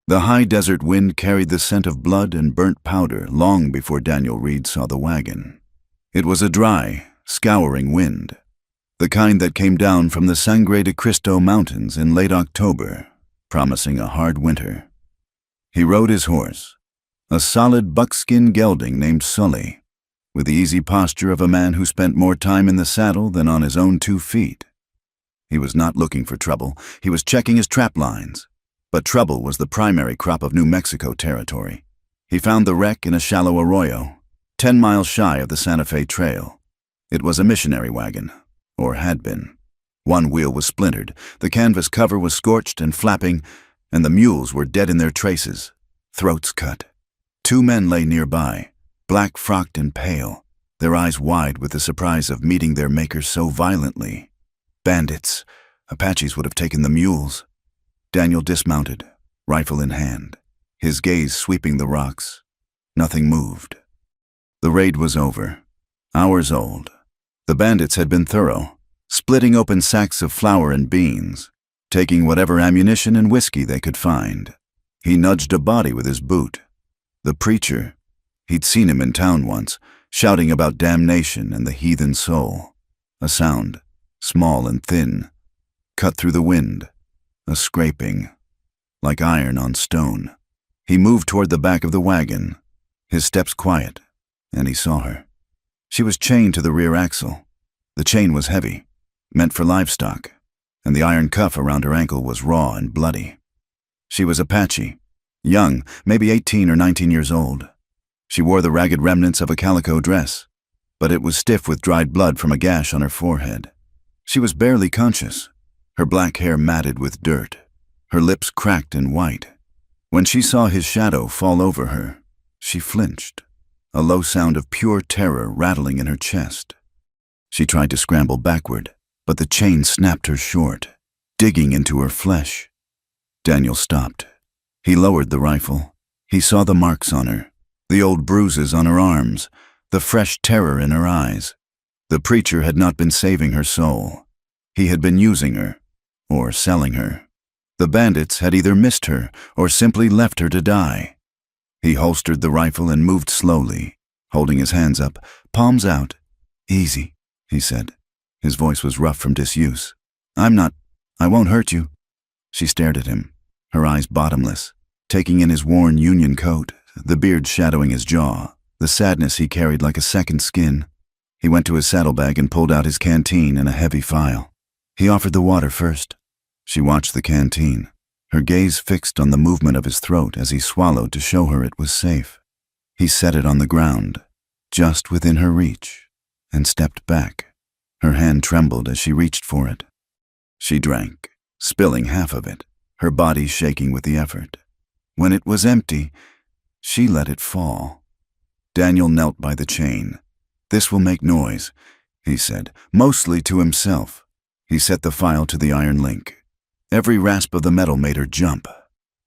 The high desert wind carried the scent of blood and burnt powder long before Daniel Reed saw the wagon. It was a dry, scouring wind, the kind that came down from the Sangre de Cristo Mountains in late October, promising a hard winter. He rode his horse, a solid buckskin gelding named Sully, with the easy posture of a man who spent more time in the saddle than on his own 2 feet. He was not looking for trouble, he was checking his trap lines. But trouble was the primary crop of New Mexico territory. He found the wreck in a shallow arroyo, 10 miles shy of the Santa Fe Trail. It was a missionary wagon, or had been. One wheel was splintered, the canvas cover was scorched and flapping, and the mules were dead in their traces, throats cut. 2 men lay nearby, black-frocked and pale, their eyes wide with the surprise of meeting their maker so violently. Bandits. Apaches would have taken the mules. Daniel dismounted, rifle in hand, his gaze sweeping the rocks. Nothing moved. The raid was over, hours old. The bandits had been thorough, splitting open sacks of flour and beans, taking whatever ammunition and whiskey they could find. He nudged a body with his boot. The preacher. He'd seen him in town once, shouting about damnation and the heathen soul. A sound, small and thin, cut through the wind. A scraping, like iron on stone. He moved toward the back of the wagon, his steps quiet, and he saw her. She was chained to the rear axle. The chain was heavy, meant for livestock, and the iron cuff around her ankle was raw and bloody. She was Apache, young, maybe 18 or 19 years old. She wore the ragged remnants of a calico dress, but it was stiff with dried blood from a gash on her forehead. She was barely conscious, her black hair matted with dirt, her lips cracked and white. When she saw his shadow fall over her, she flinched, a low sound of pure terror rattling in her chest. She tried to scramble backward, but the chain snapped her short, digging into her flesh. Daniel stopped. He lowered the rifle. He saw the marks on her, the old bruises on her arms, the fresh terror in her eyes. The preacher had not been saving her soul. He had been using her, or selling her. The bandits had either missed her or simply left her to die. He holstered the rifle and moved slowly, holding his hands up, palms out. "Easy," he said. His voice was rough from disuse. I won't hurt you." She stared at him, her eyes bottomless, taking in his worn Union coat, the beard shadowing his jaw, the sadness he carried like a second skin. He went to his saddlebag and pulled out his canteen in a heavy file. He offered the water first. She watched the canteen, her gaze fixed on the movement of his throat as he swallowed to show her it was safe. He set it on the ground, just within her reach, and stepped back. Her hand trembled as she reached for it. She drank, spilling half of it, her body shaking with the effort. When it was empty, she let it fall. Daniel knelt by the chain. "This will make noise," he said, mostly to himself. He set the file to the iron link. Every rasp of the metal made her jump.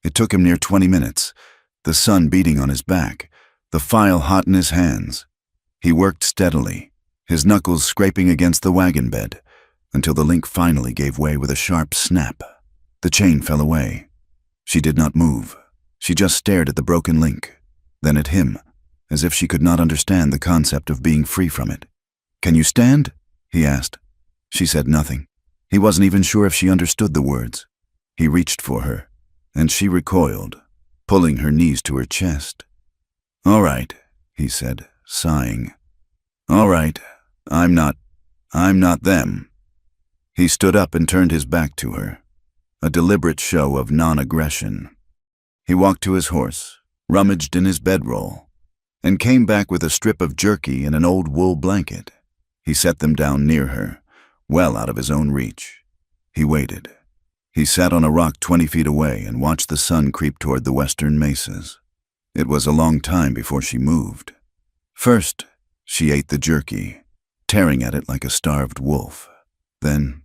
It took him near 20 minutes, the sun beating on his back, the file hot in his hands. He worked steadily, his knuckles scraping against the wagon bed, until the link finally gave way with a sharp snap. The chain fell away. She did not move. She just stared at the broken link, then at him, as if she could not understand the concept of being free from it. "Can you stand?" he asked. She said nothing. He wasn't even sure if she understood the words. He reached for her, and she recoiled, pulling her knees to her chest. "All right," he said, sighing. "All right, I'm not them." He stood up and turned his back to her, a deliberate show of non-aggression. He walked to his horse, rummaged in his bedroll, and came back with a strip of jerky and an old wool blanket. He set them down near her, well out of his own reach. He waited. He sat on a rock 20 feet away and watched the sun creep toward the western mesas. It was a long time before she moved. First, she ate the jerky, tearing at it like a starved wolf. Then,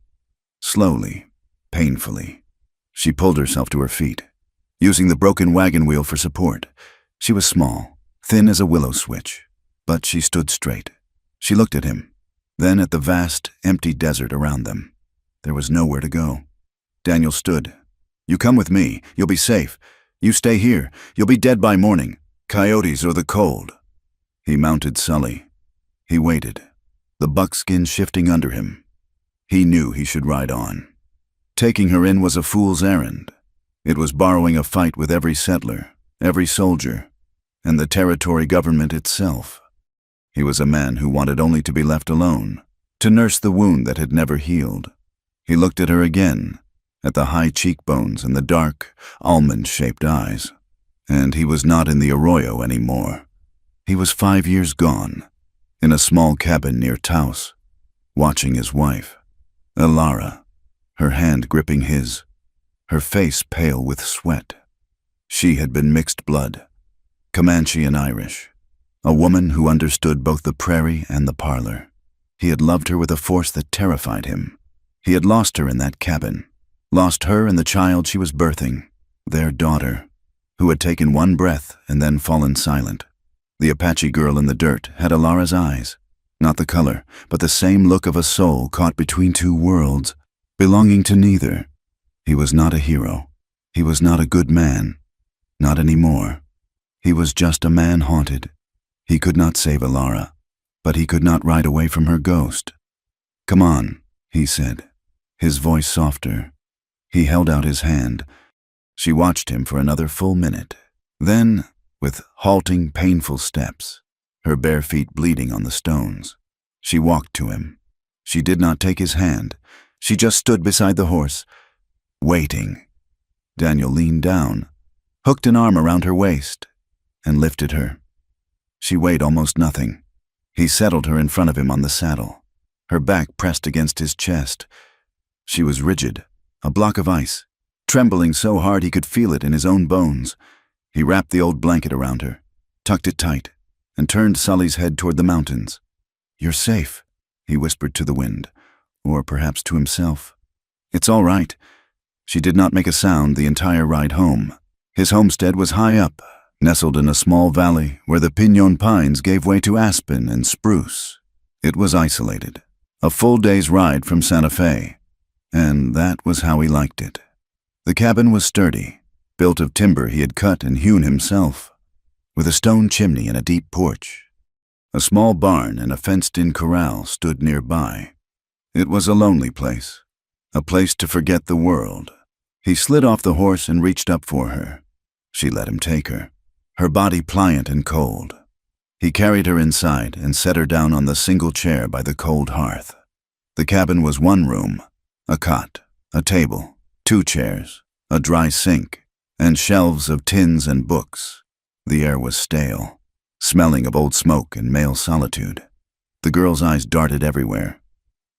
slowly, painfully, she pulled herself to her feet, using the broken wagon wheel for support. She was small, thin as a willow switch, but she stood straight. She looked at him, then at the vast, empty desert around them. There was nowhere to go. Daniel stood. "You come with me. You'll be safe." You stay here. You'll be dead by morning. Coyotes or the cold. He mounted Sully. He waited, the buckskin shifting under him. He knew he should ride on. Taking her in was a fool's errand. It was borrowing a fight with every settler, every soldier, and the territory government itself. He was a man who wanted only to be left alone, to nurse the wound that had never healed. He looked at her again, at the high cheekbones and the dark, almond-shaped eyes. And he was not in the arroyo anymore. He was 5 years gone, in a small cabin near Taos, watching his wife, Elara, her hand gripping his, her face pale with sweat. She had been mixed blood, Comanche and Irish, a woman who understood both the prairie and the parlor. He had loved her with a force that terrified him. He had lost her in that cabin, lost her and the child she was birthing, their daughter, who had taken one breath and then fallen silent. The Apache girl in the dirt had Elara's eyes, not the color, but the same look of a soul caught between two worlds, belonging to neither. He was not a hero. He was not a good man. Not anymore. He was just a man haunted. He could not save Elara, but he could not ride away from her ghost. "Come on," he said, his voice softer. He held out his hand. She watched him for another full minute. Then, with halting, painful steps, her bare feet bleeding on the stones, she walked to him. She did not take his hand. She just stood beside the horse, waiting. Daniel leaned down, hooked an arm around her waist, and lifted her. She weighed almost nothing. He settled her in front of him on the saddle, her back pressed against his chest. She was rigid, a block of ice, trembling so hard he could feel it in his own bones. He wrapped the old blanket around her, tucked it tight, and turned Sully's head toward the mountains. "You're safe," he whispered to the wind, or perhaps to himself. "It's all right." She did not make a sound the entire ride home. His homestead was high up, nestled in a small valley where the pinon pines gave way to aspen and spruce. It was isolated, a full day's ride from Santa Fe, and that was how he liked it. The cabin was sturdy, built of timber he had cut and hewn himself, with a stone chimney and a deep porch. A small barn and a fenced-in corral stood nearby. It was a lonely place, a place to forget the world. He slid off the horse and reached up for her. She let him take her, her body pliant and cold. He carried her inside and set her down on the single chair by the cold hearth. The cabin was one room, a cot, a table, 2 chairs, a dry sink, and shelves of tins and books. The air was stale, smelling of old smoke and male solitude. The girl's eyes darted everywhere.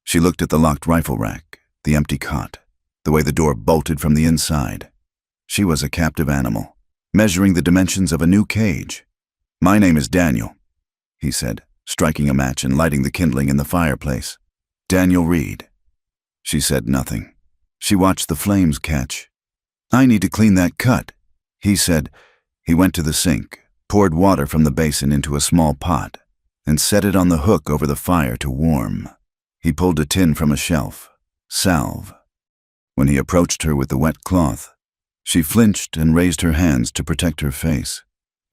She looked at the locked rifle rack, the empty cot, the way the door bolted from the inside. She was a captive animal, measuring the dimensions of a new cage. "My name is Daniel," he said, striking a match and lighting the kindling in the fireplace. "Daniel Reed." She said nothing. She watched the flames catch. "I need to clean that cut," he said. He went to the sink, poured water from the basin into a small pot, and set it on the hook over the fire to warm. He pulled a tin from a shelf, salve. When he approached her with the wet cloth, she flinched and raised her hands to protect her face.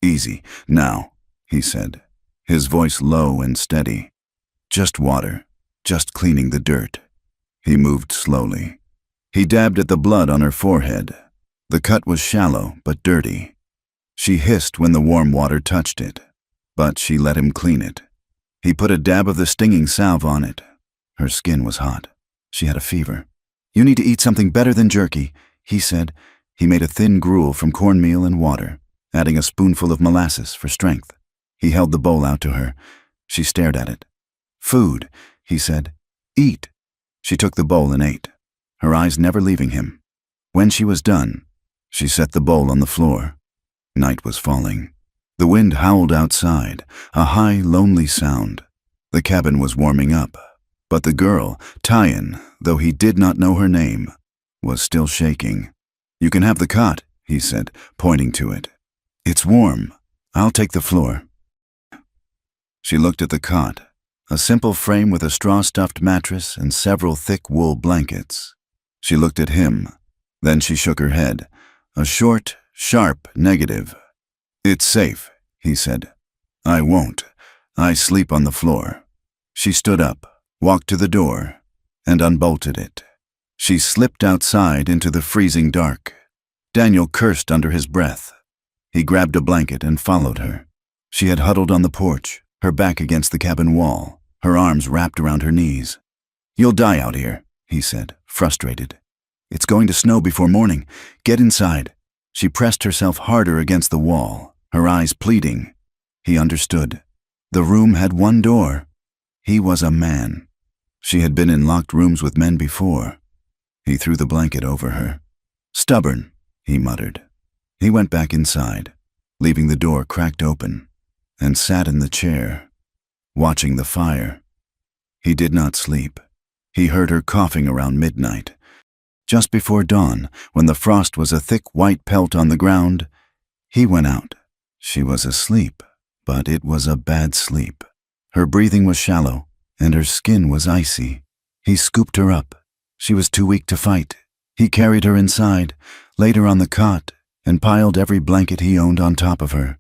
"Easy, now," he said, his voice low and steady. "Just water, just cleaning the dirt." He moved slowly. He dabbed at the blood on her forehead. The cut was shallow but dirty. She hissed when the warm water touched it, but she let him clean it. He put a dab of the stinging salve on it. Her skin was hot. She had a fever. "You need to eat something better than jerky," he said. He made a thin gruel from cornmeal and water, adding a spoonful of molasses for strength. He held the bowl out to her. She stared at it. "Food," he said. "Eat." She took the bowl and ate, her eyes never leaving him. When she was done, she set the bowl on the floor. Night was falling. The wind howled outside, a high, lonely sound. The cabin was warming up, but the girl, Tyan, though he did not know her name, was still shaking. "You can have the cot," he said, pointing to it. "It's warm. I'll take the floor." She looked at the cot, a simple frame with a straw-stuffed mattress and several thick wool blankets. She looked at him. Then she shook her head, a short, sharp, negative. "It's safe," he said. "I won't. I sleep on the floor." She stood up, walked to the door, and unbolted it. She slipped outside into the freezing dark. Daniel cursed under his breath. He grabbed a blanket and followed her. She had huddled on the porch, her back against the cabin wall, her arms wrapped around her knees. "You'll die out here," he said, frustrated. "It's going to snow before morning. Get inside." She pressed herself harder against the wall, her eyes pleading. He understood. The room had one door. He was a man. She had been in locked rooms with men before. He threw the blanket over her. "Stubborn," he muttered. He went back inside, leaving the door cracked open, and sat in the chair, watching the fire. He did not sleep. He heard her coughing around midnight. Just before dawn, when the frost was a thick white pelt on the ground, he went out. She was asleep, but it was a bad sleep. Her breathing was shallow, and her skin was icy. He scooped her up. She was too weak to fight. He carried her inside, laid her on the cot, and piled every blanket he owned on top of her.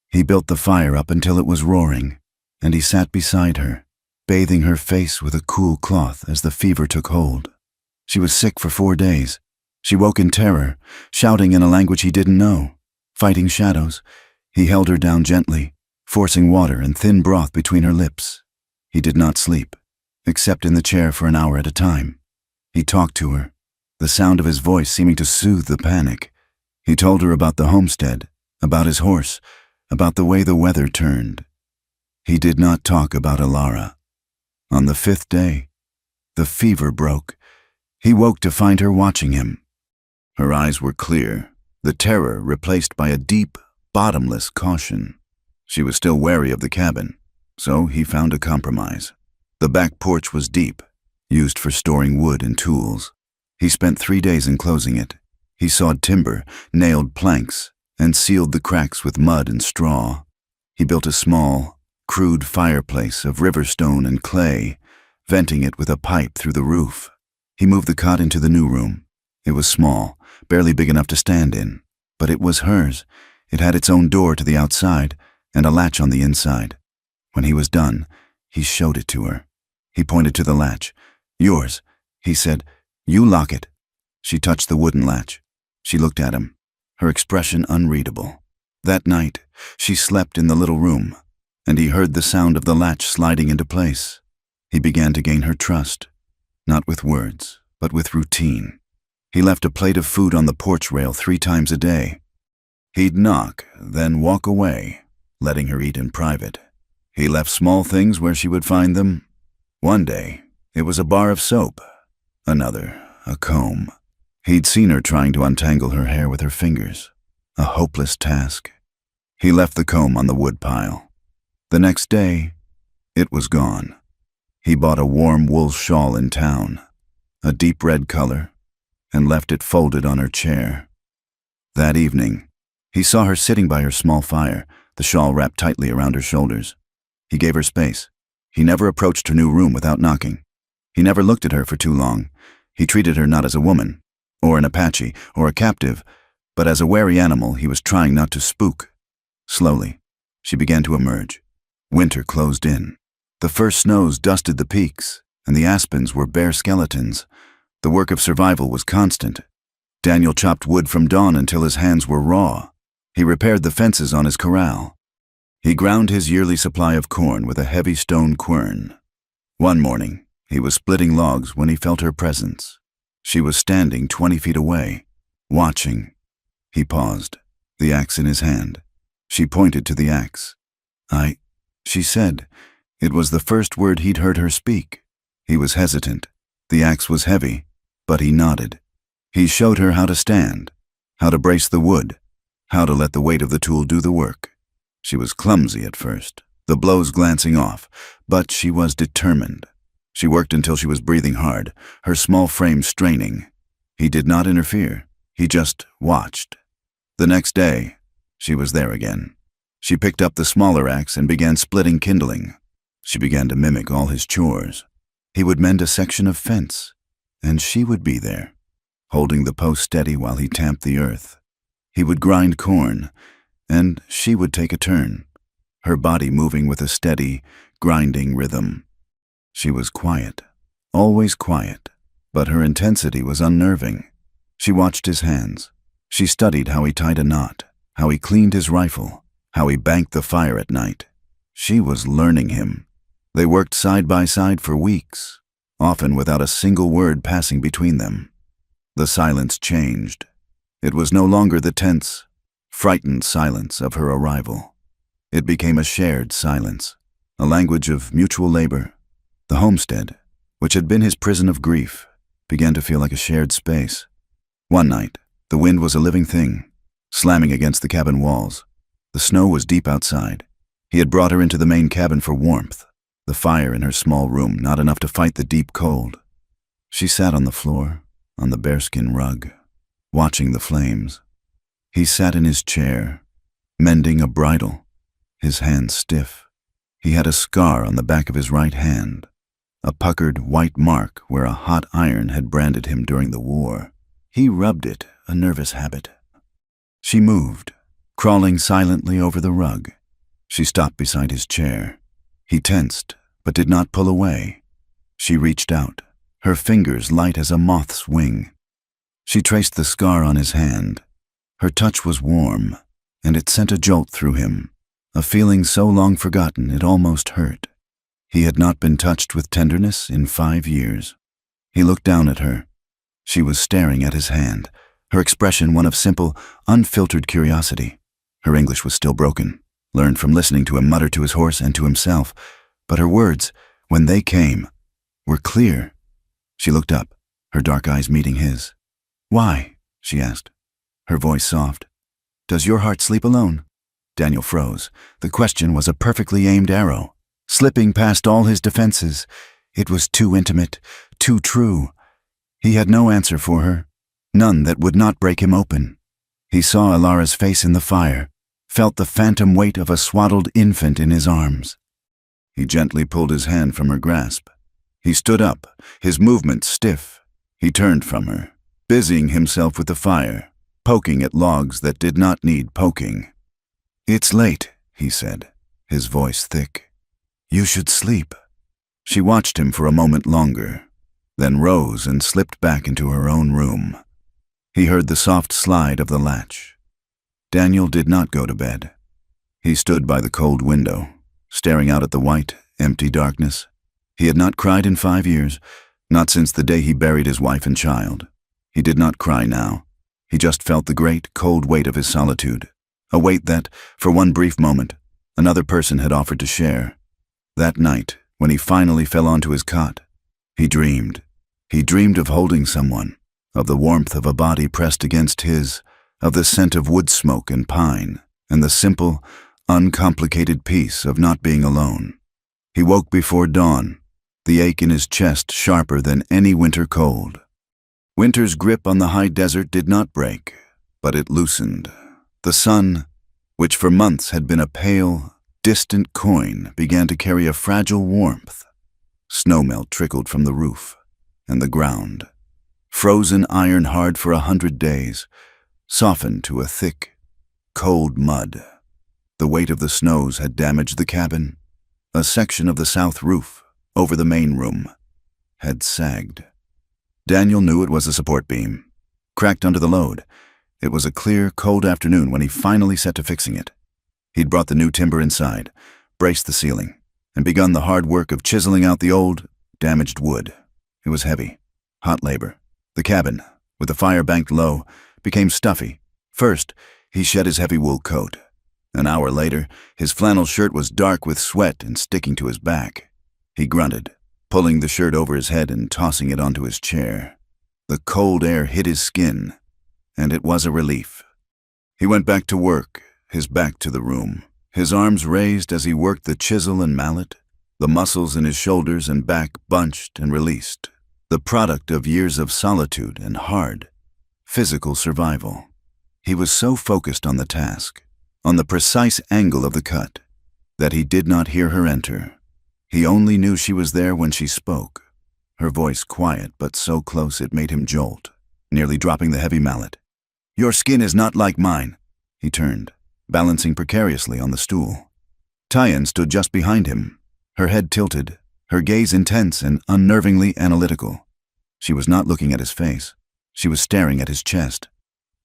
He built the fire up until it was roaring, and he sat beside her, bathing her face with a cool cloth as the fever took hold. She was sick for 4 days. She woke in terror, shouting in a language he didn't know. Fighting shadows, he held her down gently, forcing water and thin broth between her lips. He did not sleep, except in the chair for an hour at a time. He talked to her, the sound of his voice seeming to soothe the panic. He told her about the homestead, about his horse, about the way the weather turned. He did not talk about Alara. On the 5th day, the fever broke. He woke to find her watching him. Her eyes were clear, the terror replaced by a deep, bottomless caution. She was still wary of the cabin, so he found a compromise. The back porch was deep, used for storing wood and tools. He spent 3 days enclosing it. He sawed timber, nailed planks, and sealed the cracks with mud and straw. He built a small, crude fireplace of river stone and clay, venting it with a pipe through the roof. He moved the cot into the new room. It was small, barely big enough to stand in, but it was hers. It had its own door to the outside and a latch on the inside. When he was done, he showed it to her. He pointed to the latch. "Yours," he said. "You lock it." She touched the wooden latch. She looked at him, her expression unreadable. That night, she slept in the little room, and he heard the sound of the latch sliding into place. He began to gain her trust, not with words, but with routine. He left a plate of food on the porch rail 3 times a day. He'd knock, then walk away, letting her eat in private. He left small things where she would find them. One day, it was a bar of soap. Another, a comb. He'd seen her trying to untangle her hair with her fingers. A hopeless task. He left the comb on the wood pile. The next day, it was gone. He bought a warm wool shawl in town, a deep red color, and left it folded on her chair. That evening, he saw her sitting by her small fire, the shawl wrapped tightly around her shoulders. He gave her space. He never approached her new room without knocking. He never looked at her for too long. He treated her not as a woman, or an Apache, or a captive, but as a wary animal he was trying not to spook. Slowly, she began to emerge. Winter closed in. The first snows dusted the peaks, and the aspens were bare skeletons. The work of survival was constant. Daniel chopped wood from dawn until his hands were raw. He repaired the fences on his corral. He ground his yearly supply of corn with a heavy stone quern. One morning, he was splitting logs when he felt her presence. She was standing 20 feet away, watching. He paused, the axe in his hand. She pointed to the axe. She said. It was the first word he'd heard her speak. He was hesitant. The axe was heavy, but he nodded. He showed her how to stand, how to brace the wood, how to let the weight of the tool do the work. She was clumsy at first, the blows glancing off, but she was determined. She worked until she was breathing hard, her small frame straining. He did not interfere. He just watched. The next day, she was there again. She picked up the smaller axe and began splitting kindling. She began to mimic all his chores. He would mend a section of fence, and she would be there, holding the post steady while he tamped the earth. He would grind corn, and she would take a turn, her body moving with a steady, grinding rhythm. She was quiet, always quiet, but her intensity was unnerving. She watched his hands. She studied how he tied a knot, how he cleaned his rifle, how he banked the fire at night. She was learning him. They worked side by side for weeks, often without a single word passing between them. The silence changed. It was no longer the tense, frightened silence of her arrival. It became a shared silence, a language of mutual labor. The homestead, which had been his prison of grief, began to feel like a shared space. One night, the wind was a living thing, slamming against the cabin walls. The snow was deep outside. He had brought her into the main cabin for warmth, the fire in her small room not enough to fight the deep cold. She sat on the floor, on the bearskin rug, watching the flames. He sat in his chair, mending a bridle, his hands stiff. He had a scar on the back of his right hand, a puckered white mark where a hot iron had branded him during the war. He rubbed it, a nervous habit. She moved, crawling silently over the rug. She stopped beside his chair. He tensed, but did not pull away. She reached out, her fingers light as a moth's wing. She traced the scar on his hand. Her touch was warm, and it sent a jolt through him, a feeling so long forgotten it almost hurt. He had not been touched with tenderness in 5 years. He looked down at her. She was staring at his hand, her expression one of simple, unfiltered curiosity. Her English was still broken, learned from listening to him mutter to his horse and to himself, but her words, when they came, were clear. She looked up, her dark eyes meeting his. "Why?" she asked, her voice soft. "Does your heart sleep alone?" Daniel froze. The question was a perfectly aimed arrow, slipping past all his defenses. It was too intimate, too true. He had no answer for her, none that would not break him open. He saw Ilara's face in the fire, felt the phantom weight of a swaddled infant in his arms. He gently pulled his hand from her grasp. He stood up, his movements stiff. He turned from her, busying himself with the fire, poking at logs that did not need poking. "It's late," he said, his voice thick. "You should sleep." She watched him for a moment longer, then rose and slipped back into her own room. He heard the soft slide of the latch. Daniel did not go to bed. He stood by the cold window, staring out at the white, empty darkness. He had not cried in 5 years, not since the day he buried his wife and child. He did not cry now. He just felt the great, cold weight of his solitude, a weight that, for one brief moment, another person had offered to share. That night, when he finally fell onto his cot, he dreamed. He dreamed of holding someone, of the warmth of a body pressed against his, of the scent of wood smoke and pine, and the simple, uncomplicated peace of not being alone. He woke before dawn, the ache in his chest sharper than any winter cold. Winter's grip on the high desert did not break, but it loosened. The sun, which for months had been a pale, distant coin, began to carry a fragile warmth. Snowmelt trickled from the roof and the ground, frozen iron hard for 100 days, softened to a thick, cold mud. The weight of the snows had damaged the cabin. A section of the south roof, over the main room, had sagged. Daniel knew it was a support beam, cracked under the load. It was a clear, cold afternoon when he finally set to fixing it. He'd brought the new timber inside, braced the ceiling, and begun the hard work of chiseling out the old, damaged wood. It was heavy, hot labor. The cabin, with the fire banked low, became stuffy. First, he shed his heavy wool coat. An hour later, his flannel shirt was dark with sweat and sticking to his back. He grunted, pulling the shirt over his head and tossing it onto his chair. The cold air hit his skin, and it was a relief. He went back to work, his back to the room, his arms raised as he worked the chisel and mallet, the muscles in his shoulders and back bunched and released, the product of years of solitude and hard, physical survival. He was so focused on the task, on the precise angle of the cut, that he did not hear her enter. He only knew she was there when she spoke, her voice quiet but so close it made him jolt, nearly dropping the heavy mallet. Your skin is not like mine. He turned, balancing precariously on the stool. Tyan stood just behind him, her head tilted, her gaze intense and unnervingly analytical. She was not looking at his face. She was staring at his chest.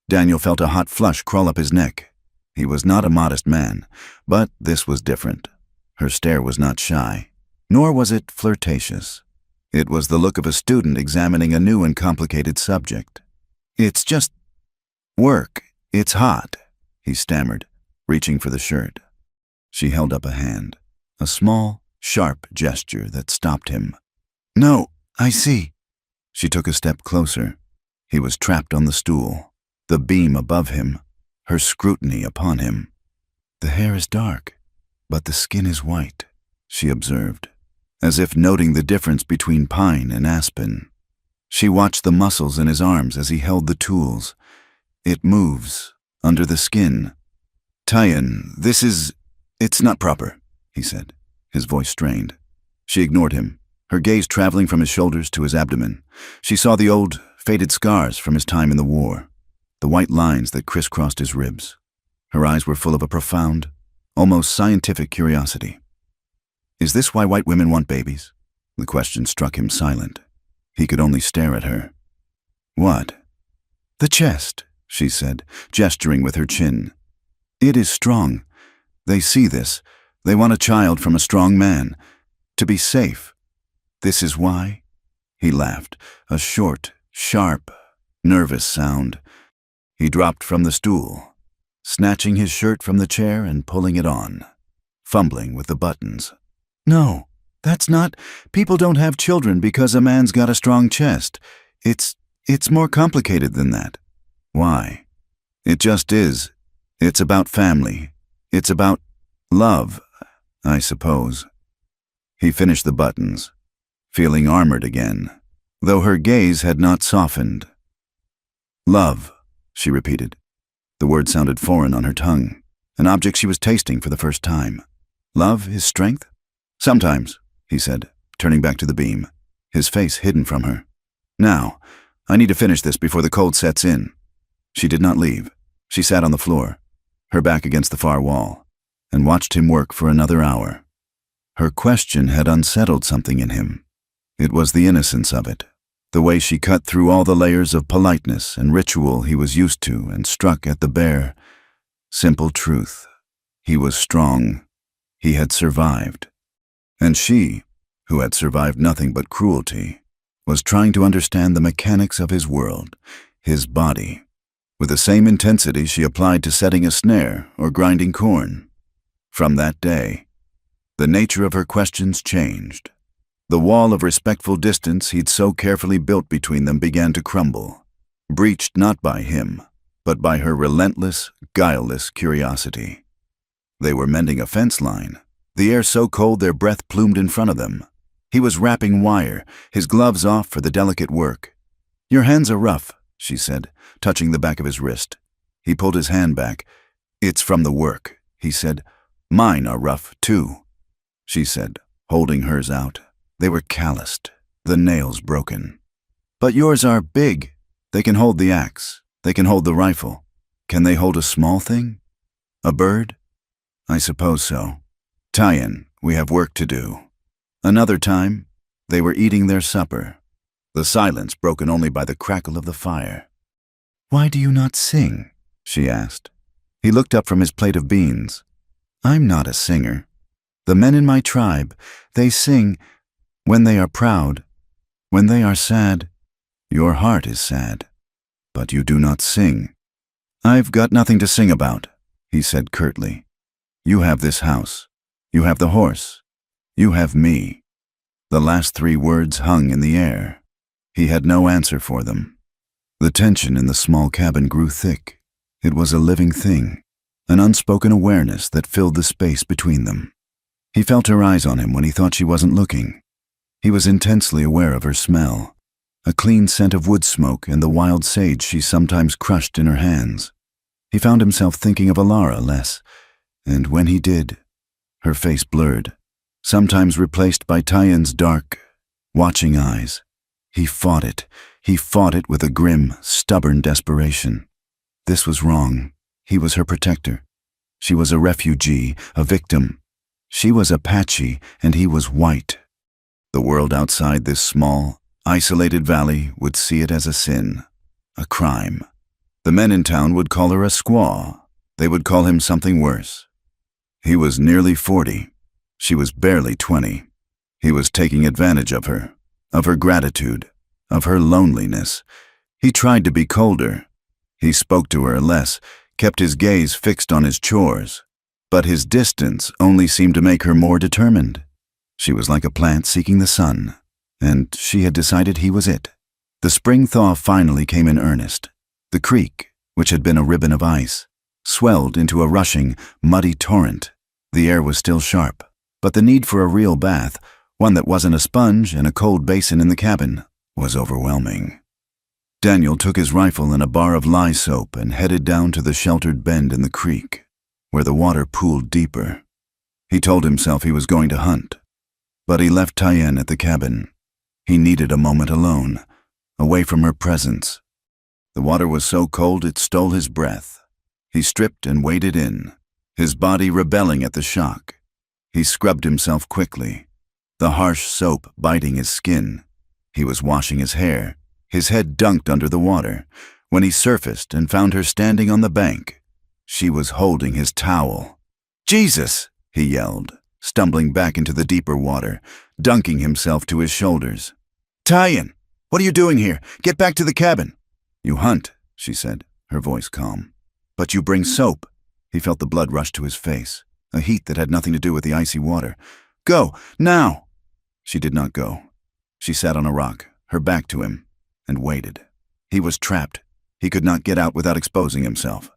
Daniel felt a hot flush crawl up his neck. He was not a modest man, but this was different. Her stare was not shy, nor was it flirtatious. It was the look of a student examining a new and complicated subject. It's just work. It's hot, he stammered, reaching for the shirt. She held up a hand, a small, sharp gesture that stopped him. No, I see. She took a step closer. He was trapped on the stool, the beam above him, her scrutiny upon him. The hair is dark, but the skin is white, she observed, as if noting the difference between pine and aspen. She watched the muscles in his arms as he held the tools. It moves, under the skin. Tyan, it's not proper, he said, his voice strained. She ignored him, her gaze traveling from his shoulders to his abdomen. She saw the old, faded scars from his time in the war, the white lines that crisscrossed his ribs. Her eyes were full of a profound, almost scientific curiosity. Is this why white women want babies? The question struck him silent. He could only stare at her. What? The chest, she said, gesturing with her chin. It is strong. They see this. They want a child from a strong man. To be safe. This is why? He laughed, a short, sharp, nervous sound. He dropped from the stool, snatching his shirt from the chair and pulling it on, fumbling with the buttons. No, that's not. People don't have children because a man's got a strong chest. It's more complicated than that. Why? It just is. It's about family. It's about love, I suppose. He finished the buttons, feeling armored again, though her gaze had not softened. Love, she repeated. The word sounded foreign on her tongue, an object she was tasting for the first time. Love is strength? Sometimes, he said, turning back to the beam, his face hidden from her. Now, I need to finish this before the cold sets in. She did not leave. She sat on the floor, her back against the far wall, and watched him work for another hour. Her question had unsettled something in him. It was the innocence of it, the way she cut through all the layers of politeness and ritual he was used to and struck at the bare, simple truth. He was strong. He had survived. And she, who had survived nothing but cruelty, was trying to understand the mechanics of his world, his body, with the same intensity she applied to setting a snare or grinding corn. From that day, the nature of her questions changed. The wall of respectful distance he'd so carefully built between them began to crumble, breached not by him, but by her relentless, guileless curiosity. They were mending a fence line, the air so cold their breath plumed in front of them. He was wrapping wire, his gloves off for the delicate work. Your hands are rough, she said, touching the back of his wrist. He pulled his hand back. It's from the work, he said. Mine are rough, too, she said, holding hers out. They were calloused, the nails broken. But yours are big. They can hold the axe. They can hold the rifle. Can they hold a small thing? A bird? I suppose so. Tyan, we have work to do. Another time, they were eating their supper, the silence broken only by the crackle of the fire. Why do you not sing? She asked. He looked up from his plate of beans. I'm not a singer. The men in my tribe, they sing when they are proud, when they are sad. Your heart is sad, but you do not sing. I've got nothing to sing about, he said curtly. You have this house. You have the horse. You have me. The last three words hung in the air. He had no answer for them. The tension in the small cabin grew thick. It was a living thing, an unspoken awareness that filled the space between them. He felt her eyes on him when he thought she wasn't looking. He was intensely aware of her smell, a clean scent of wood smoke and the wild sage she sometimes crushed in her hands. He found himself thinking of Alara less, and when he did, her face blurred, sometimes replaced by Tyan's dark, watching eyes. He fought it with a grim, stubborn desperation. This was wrong. He was her protector. She was a refugee, a victim. She was Apache, and he was white. The world outside this small, isolated valley would see it as a sin, a crime. The men in town would call her a squaw. They would call him something worse. He was nearly 40. She was barely 20. He was taking advantage of her gratitude, of her loneliness. He tried to be colder. He spoke to her less, kept his gaze fixed on his chores. But his distance only seemed to make her more determined. She was like a plant seeking the sun, and she had decided he was it. The spring thaw finally came in earnest. The creek, which had been a ribbon of ice, swelled into a rushing, muddy torrent. The air was still sharp, but the need for a real bath, one that wasn't a sponge and a cold basin in the cabin, was overwhelming. Daniel took his rifle and a bar of lye soap and headed down to the sheltered bend in the creek, where the water pooled deeper. He told himself he was going to hunt, but he left Tyann at the cabin. He needed a moment alone, away from her presence. The water was so cold it stole his breath. He stripped and waded in, his body rebelling at the shock. He scrubbed himself quickly, the harsh soap biting his skin. He was washing his hair, his head dunked under the water, when he surfaced and found her standing on the bank. She was holding his towel. "Jesus!" he yelled, stumbling back into the deeper water, dunking himself to his shoulders. "Tyann, what are you doing here? Get back to the cabin." "You hunt," she said, her voice calm. "But you bring soap." He felt the blood rush to his face, a heat that had nothing to do with the icy water. "Go, now!" She did not go. She sat on a rock, her back to him, and waited. He was trapped. He could not get out without exposing himself.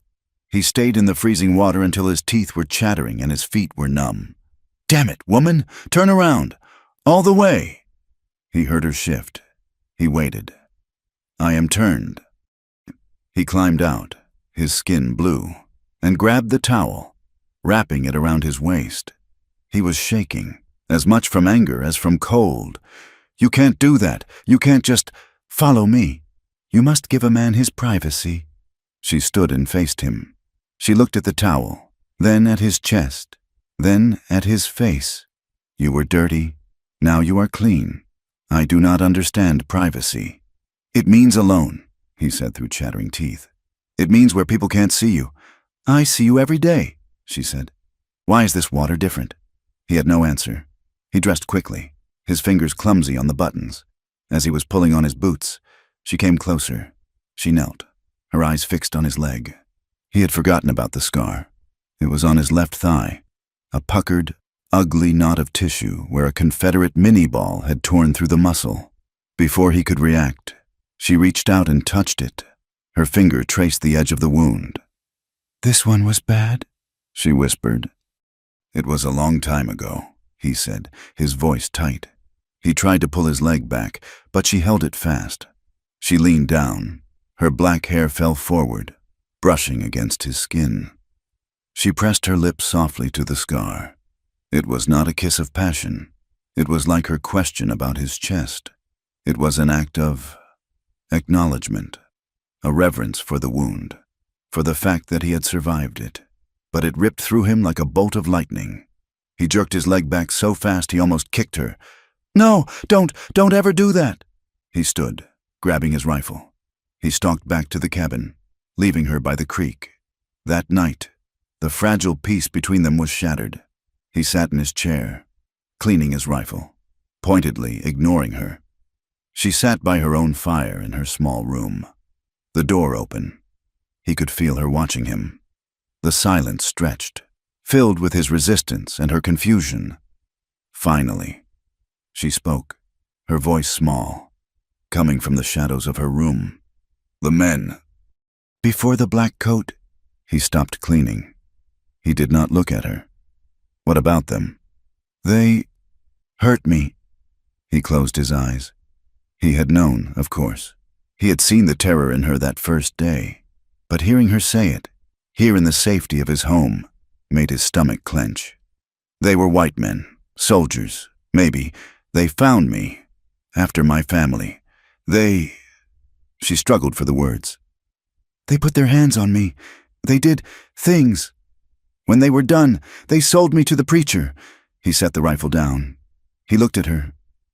He stayed in the freezing water until his teeth were chattering and his feet were numb. "Damn it, woman! Turn around! All the way!" He heard her shift. He waited. "I am turned." He climbed out, his skin blue, and grabbed the towel, wrapping it around his waist. He was shaking, as much from anger as from cold. "You can't do that. You can't just follow me. You must give a man his privacy." She stood and faced him. She looked at the towel, then at his chest, then at his face. "You were dirty. Now you are clean. I do not understand privacy." "It means alone," he said through chattering teeth. "It means where people can't see you." "I see you every day," she said. "Why is this water different?" He had no answer. He dressed quickly, his fingers clumsy on the buttons. As he was pulling on his boots, she came closer. She knelt, her eyes fixed on his leg. He had forgotten about the scar. It was on his left thigh, a puckered, ugly knot of tissue where a Confederate mini-ball had torn through the muscle. Before he could react, she reached out and touched it. Her finger traced the edge of the wound. "This one was bad," she whispered. "It was a long time ago," he said, his voice tight. He tried to pull his leg back, but she held it fast. She leaned down. Her black hair fell forward, brushing against his skin. She pressed her lips softly to the scar. It was not a kiss of passion. It was like her question about his chest. It was an act of acknowledgement, a reverence for the wound, for the fact that he had survived it. But it ripped through him like a bolt of lightning. He jerked his leg back so fast he almost kicked her. "No, don't ever do that!" He stood, grabbing his rifle. He stalked back to the cabin, leaving her by the creek. That night, the fragile peace between them was shattered. He sat in his chair, cleaning his rifle, pointedly ignoring her. She sat by her own fire in her small room. The door open. He could feel her watching him. The silence stretched, filled with his resistance and her confusion. Finally, she spoke, her voice small, coming from the shadows of her room. "The men." "Before the black coat." He stopped cleaning. He did not look at her. "What about them?" "They hurt me." He closed his eyes. He had known, of course. He had seen the terror in her that first day. But hearing her say it, here in the safety of his home, made his stomach clench. "They were white men, soldiers, maybe. They found me, after my family. They..." She struggled for the words. They put their hands on me. They did things. When they were done, they sold me to the preacher." He set the rifle down. He looked at her.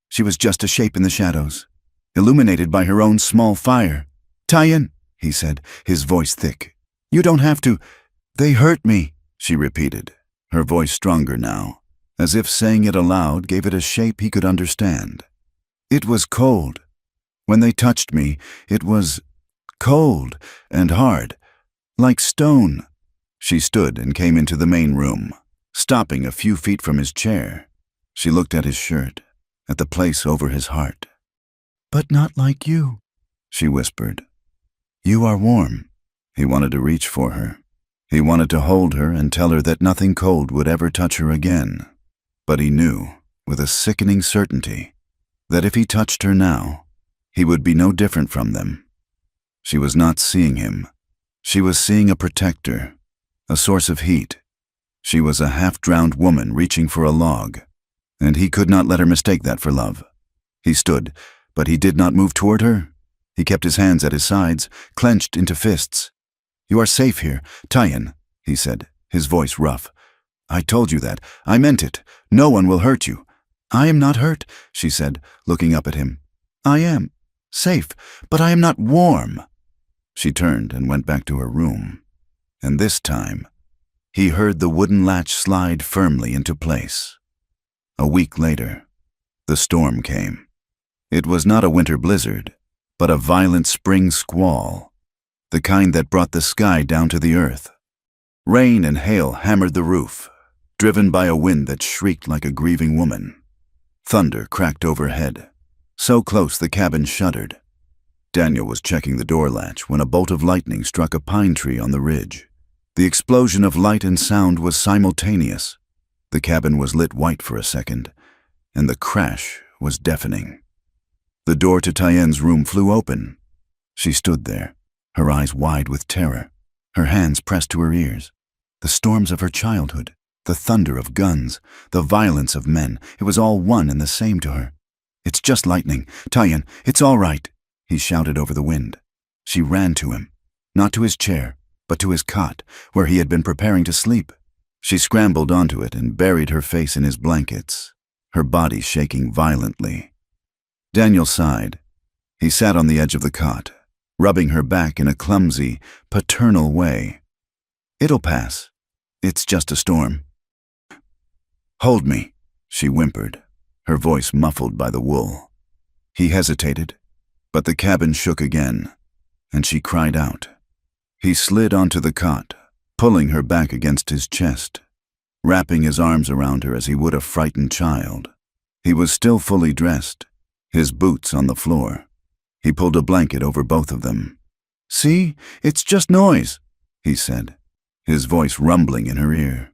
She was just a shape in the shadows, illuminated by her own small fire. "Tyen," he said, his voice thick. "You don't have to. They hurt me," she repeated, her voice stronger now, as if saying it aloud gave it a shape he could understand. "It was cold. When they touched me, it was cold and hard, like stone." She stood and came into the main room, stopping a few feet from his chair. She looked at his shirt, at the place over his heart. "But not like you," she whispered. "You are warm." He wanted to reach for her. He wanted to hold her and tell her that nothing cold would ever touch her again. But he knew, with a sickening certainty, that if he touched her now, he would be no different from them. She was not seeing him. She was seeing a protector, a source of heat. She was a half-drowned woman reaching for a log, and he could not let her mistake that for love. He stood, but he did not move toward her. He kept his hands at his sides, clenched into fists. "You are safe here, Tyen," he said, his voice rough. "I told you that. I meant it. No one will hurt you." "I am not hurt," she said, looking up at him. "I am safe, but I am not warm." She turned and went back to her room. And this time, he heard the wooden latch slide firmly into place. A week later, the storm came. It was not a winter blizzard, but a violent spring squall, the kind that brought the sky down to the earth. Rain and hail hammered the roof, driven by a wind that shrieked like a grieving woman. Thunder cracked overhead, so close the cabin shuddered. Daniel was checking the door latch when a bolt of lightning struck a pine tree on the ridge. The explosion of light and sound was simultaneous. The cabin was lit white for a second, and the crash was deafening. The door to Tyen's room flew open. She stood there, her eyes wide with terror, her hands pressed to her ears. The storms of her childhood, the thunder of guns, the violence of men, it was all one and the same to her. "It's just lightning. Tyen, it's all right," he shouted over the wind. She ran to him, not to his chair, but to his cot, where he had been preparing to sleep. She scrambled onto it and buried her face in his blankets, her body shaking violently. Daniel sighed. He sat on the edge of the cot, rubbing her back in a clumsy, paternal way. "It'll pass. It's just a storm." "Hold me," she whimpered, her voice muffled by the wool. He hesitated, but the cabin shook again, and she cried out. He slid onto the cot, pulling her back against his chest, wrapping his arms around her as he would a frightened child. He was still fully dressed, his boots on the floor. He pulled a blanket over both of them. "See, it's just noise," he said, his voice rumbling in her ear.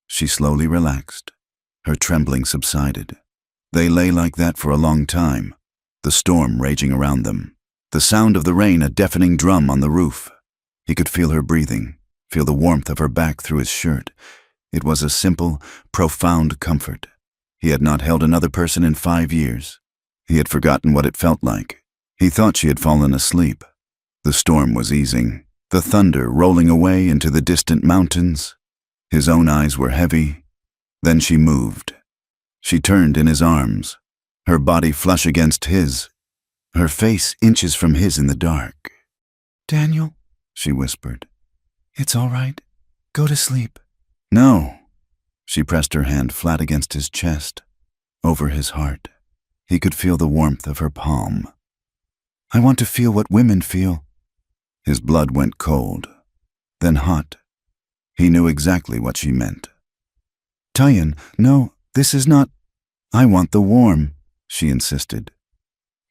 She slowly relaxed. Her trembling subsided. They lay like that for a long time, the storm raging around them, the sound of the rain a deafening drum on the roof. He could feel her breathing, feel the warmth of her back through his shirt. It was a simple, profound comfort. He had not held another person in 5 years. He had forgotten what it felt like. He thought she had fallen asleep. The storm was easing, the thunder rolling away into the distant mountains. His own eyes were heavy. Then she moved. She turned in his arms, her body flush against his, her face inches from his in the dark. "Daniel," she whispered. "It's all right. Go to sleep." "No." She pressed her hand flat against his chest, over his heart. He could feel the warmth of her palm. "I want to feel what women feel." His blood went cold, then hot. He knew exactly what she meant. "Tyen, no, this is not—" "I want the warm," she insisted,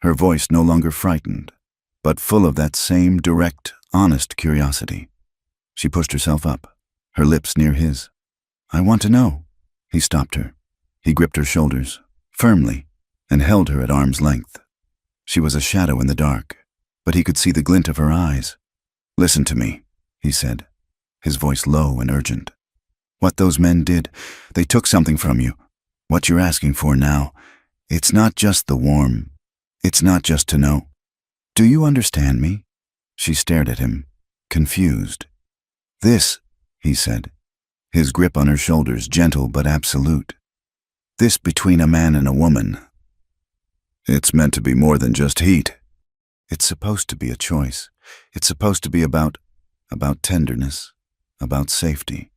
her voice no longer frightened, but full of that same direct, honest curiosity. She pushed herself up, her lips near his. "I want to know." He stopped her. He gripped her shoulders, firmly, and held her at arm's length. She was a shadow in the dark, but he could see the glint of her eyes. "Listen to me," he said, his voice low and urgent. "What those men did, they took something from you. What you're asking for now, it's not just the warm. It's not just to know. Do you understand me?" She stared at him, confused. "This," he said, his grip on her shoulders gentle but absolute. "This between a man and a woman. It's meant to be more than just heat. It's supposed to be a choice. It's supposed to be about tenderness, about safety.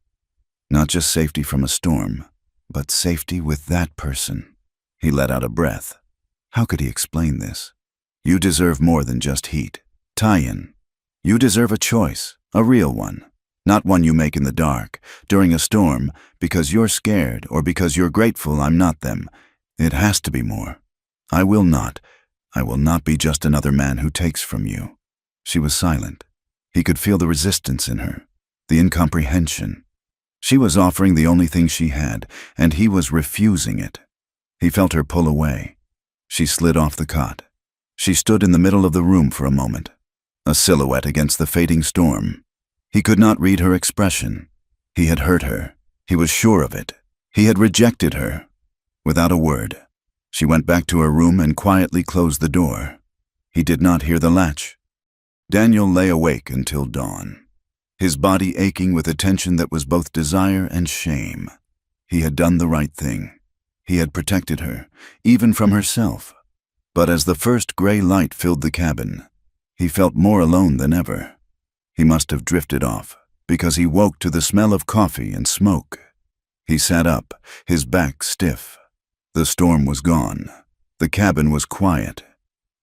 Not just safety from a storm, but safety with that person." He let out a breath. How could he explain this? "You deserve more than just heat. Tie-in. You deserve a choice, a real one. Not one you make in the dark, during a storm, because you're scared or because you're grateful I'm not them. It has to be more. I will not be just another man who takes from you." She was silent. He could feel the resistance in her, the incomprehension. She was offering the only thing she had, and he was refusing it. He felt her pull away. She slid off the cot. She stood in the middle of the room for a moment, a silhouette against the fading storm. He could not read her expression. He had hurt her. He was sure of it. He had rejected her. Without a word, she went back to her room and quietly closed the door. He did not hear the latch. Daniel lay awake until dawn, his body aching with a tension that was both desire and shame. He had done the right thing. He had protected her, even from herself. But as the first gray light filled the cabin, he felt more alone than ever. He must have drifted off, because he woke to the smell of coffee and smoke. He sat up, his back stiff. The storm was gone. The cabin was quiet.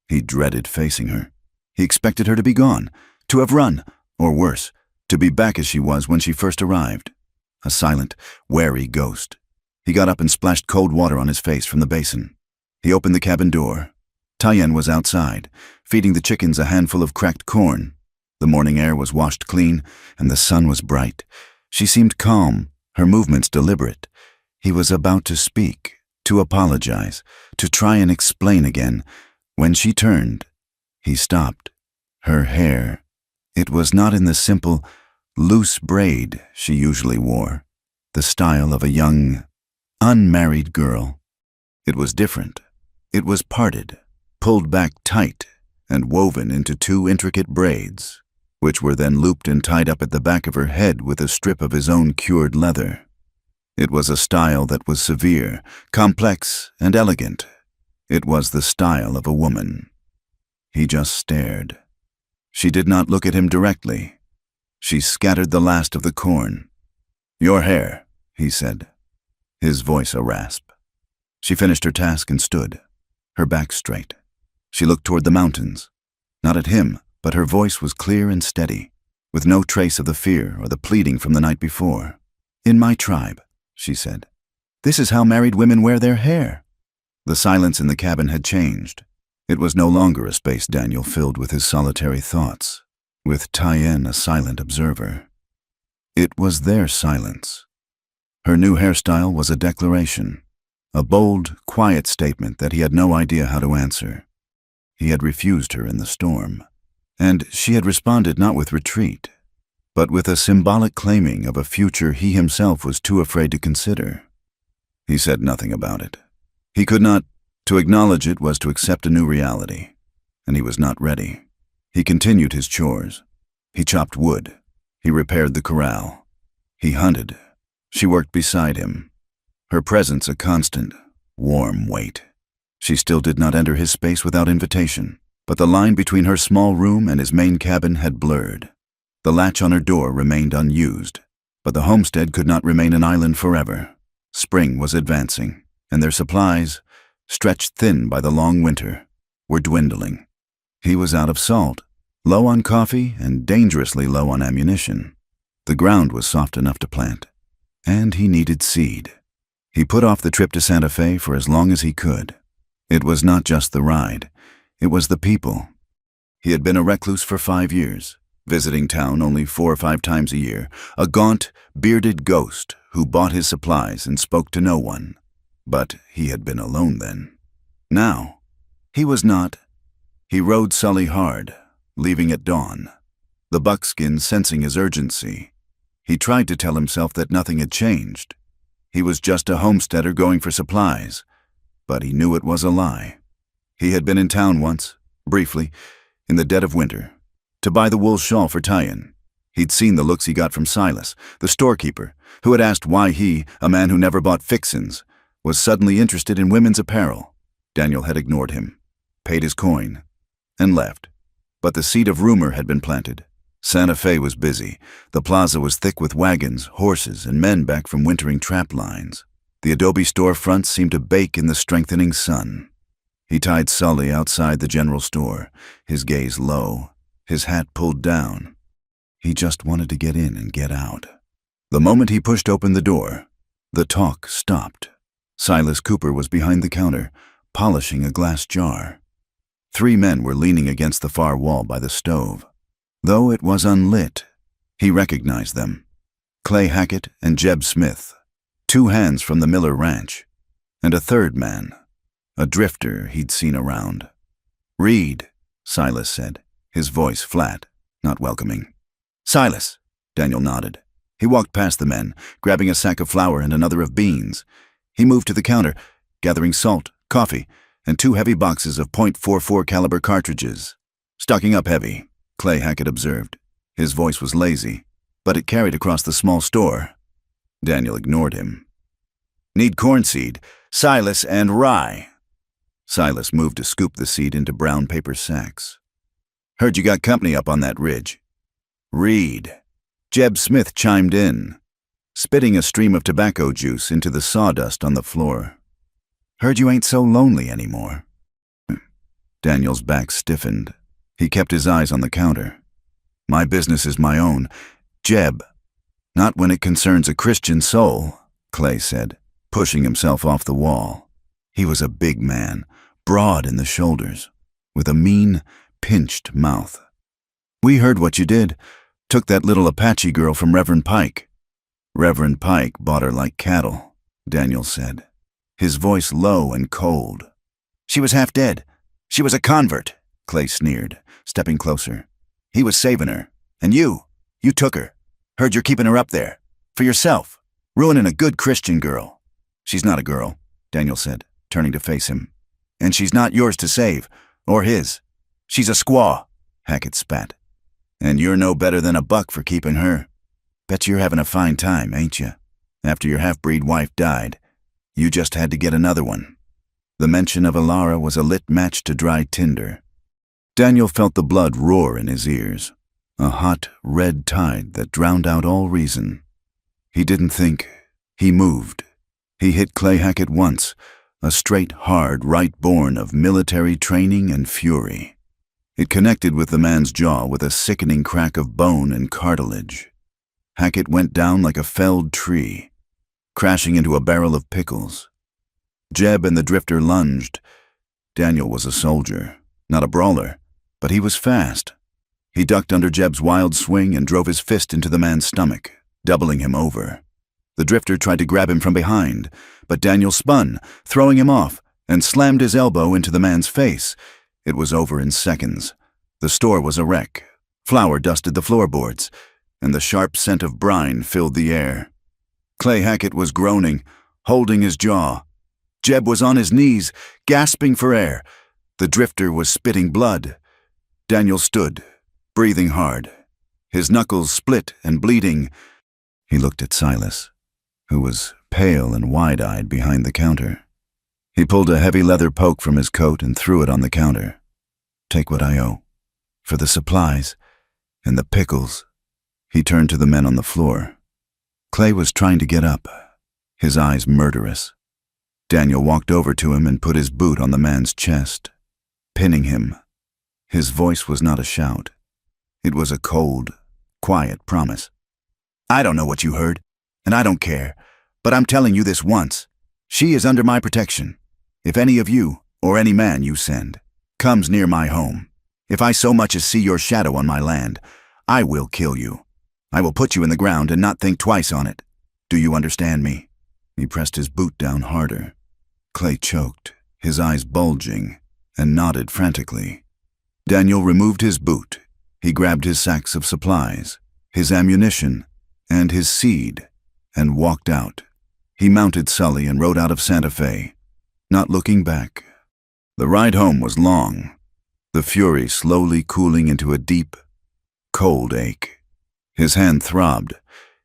He dreaded facing her. He expected her to be gone, to have run, or worse, to be back as she was when she first arrived. A silent, wary ghost. He got up and splashed cold water on his face from the basin. He opened the cabin door. Tyen was outside, feeding the chickens a handful of cracked corn. The morning air was washed clean, and the sun was bright. She seemed calm, her movements deliberate. He was about to speak, to apologize, to try and explain again. When she turned, he stopped. Her hair, it was not in the simple, loose braid she usually wore, the style of a young, unmarried girl. It was different. It was parted, pulled back tight, and woven into two intricate braids, which were then looped and tied up at the back of her head with a strip of his own cured leather. It was a style that was severe, complex, and elegant. It was the style of a woman. He just stared. She did not look at him directly. She scattered the last of the corn. "Your hair," he said, his voice a rasp. She finished her task and stood, her back straight. She looked toward the mountains. Not at him, but her voice was clear and steady, with no trace of the fear or the pleading from the night before. "In my tribe," she said, "this is how married women wear their hair." The silence in the cabin had changed. It was no longer a space Daniel filled with his solitary thoughts, with Tyen a silent observer. It was their silence. Her new hairstyle was a declaration, a bold, quiet statement that he had no idea how to answer. He had refused her in the storm, and she had responded not with retreat, but with a symbolic claiming of a future he himself was too afraid to consider. He said nothing about it. He could not. To acknowledge it was to accept a new reality, and he was not ready. He continued his chores. He chopped wood. He repaired the corral. He hunted. She worked beside him, her presence a constant, warm weight. She still did not enter his space without invitation, but the line between her small room and his main cabin had blurred. The latch on her door remained unused, but the homestead could not remain an island forever. Spring was advancing, and their supplies, stretched thin by the long winter, were dwindling. He was out of salt, low on coffee, and dangerously low on ammunition. The ground was soft enough to plant, and he needed seed. He put off the trip to Santa Fe for as long as he could. It was not just the ride, it was the people. He had been a recluse for 5 years, visiting town only 4 or 5 times a year, a gaunt, bearded ghost who bought his supplies and spoke to no one. But he had been alone then. Now, he was not. He rode Sully hard, leaving at dawn, the buckskin sensing his urgency. He tried to tell himself that nothing had changed. He was just a homesteader going for supplies, but he knew it was a lie. He had been in town once, briefly, in the dead of winter, to buy the wool shawl for Tyen, He'd seen the looks he got from Silas, the storekeeper, who had asked why he, a man who never bought fixins, was suddenly interested in women's apparel. Daniel had ignored him, paid his coin, and left. But the seed of rumor had been planted. Santa Fe was busy. The plaza was thick with wagons, horses, and men back from wintering trap lines. The adobe storefronts seemed to bake in the strengthening sun. He tied Sully outside the general store, his gaze low, his hat pulled down. He just wanted to get in and get out. The moment he pushed open the door, the talk stopped. Silas Cooper was behind the counter, polishing a glass jar. 3 men were leaning against the far wall by the stove. Though it was unlit, he recognized them. Clay Hackett and Jeb Smith, 2 hands from the Miller Ranch, and a third man, a drifter he'd seen around. "Reed," Silas said, his voice flat, not welcoming. "Silas," Daniel nodded. He walked past the men, grabbing a sack of flour and another of beans. He moved to the counter, gathering salt, coffee, and 2 heavy boxes of .44 caliber cartridges. "Stocking up heavy," Clay Hackett observed. His voice was lazy, but it carried across the small store. Daniel ignored him. "Need corn seed, Silas, and rye." Silas moved to scoop the seed into brown paper sacks. "Heard you got company up on that ridge." "Reed." Jeb Smith chimed in, spitting a stream of tobacco juice into the sawdust on the floor. "Heard you ain't so lonely anymore." Daniel's back stiffened. He kept his eyes on the counter. "My business is my own. Jeb." "Not when it concerns a Christian soul," Clay said, pushing himself off the wall. He was a big man, broad in the shoulders, with a mean, pinched mouth. "We heard what you did. Took that little Apache girl from Reverend Pike." "Reverend Pike bought her like cattle," Daniel said, his voice low and cold. "She was half dead. She was a convert," Clay sneered, stepping closer. "He was saving her. And you took her. Heard you're keeping her up there. For yourself. Ruining a good Christian girl." "She's not a girl," Daniel said, turning to face him. "And she's not yours to save. Or his. She's a squaw," Hackett spat. "And you're no better than a buck for keeping her. Bet you're having a fine time, ain't you? After your half-breed wife died, you just had to get another one." The mention of Alara was a lit match to dry tinder. Daniel felt the blood roar in his ears, a hot, red tide that drowned out all reason. He didn't think. He moved. He hit Clay Hackett once, a straight, hard right born of military training and fury. It connected with the man's jaw with a sickening crack of bone and cartilage. Hackett went down like a felled tree, crashing into a barrel of pickles. Jeb and the drifter lunged. Daniel was a soldier, not a brawler, but he was fast. He ducked under Jeb's wild swing and drove his fist into the man's stomach, doubling him over. The drifter tried to grab him from behind, but Daniel spun, throwing him off, and slammed his elbow into the man's face. It was over in seconds. The store was a wreck. Flour dusted the floorboards, and the sharp scent of brine filled the air. Clay Hackett was groaning, holding his jaw. Jeb was on his knees, gasping for air. The drifter was spitting blood. Daniel stood, breathing hard, his knuckles split and bleeding. He looked at Silas, who was pale and wide-eyed behind the counter. He pulled a heavy leather poke from his coat and threw it on the counter. "Take what I owe. For the supplies and the pickles." He turned to the men on the floor. Clay was trying to get up, his eyes murderous. Daniel walked over to him and put his boot on the man's chest, pinning him. His voice was not a shout. It was a cold, quiet promise. "I don't know what you heard, and I don't care, but I'm telling you this once. She is under my protection. If any of you, or any man you send, comes near my home, if I so much as see your shadow on my land, I will kill you. I will put you in the ground and not think twice on it. Do you understand me?" He pressed his boot down harder. Clay choked, his eyes bulging, and nodded frantically. Daniel removed his boot. He grabbed his sacks of supplies, his ammunition, and his seed, and walked out. He mounted Sully and rode out of Santa Fe, not looking back. The ride home was long, the fury slowly cooling into a deep, cold ache. His hand throbbed.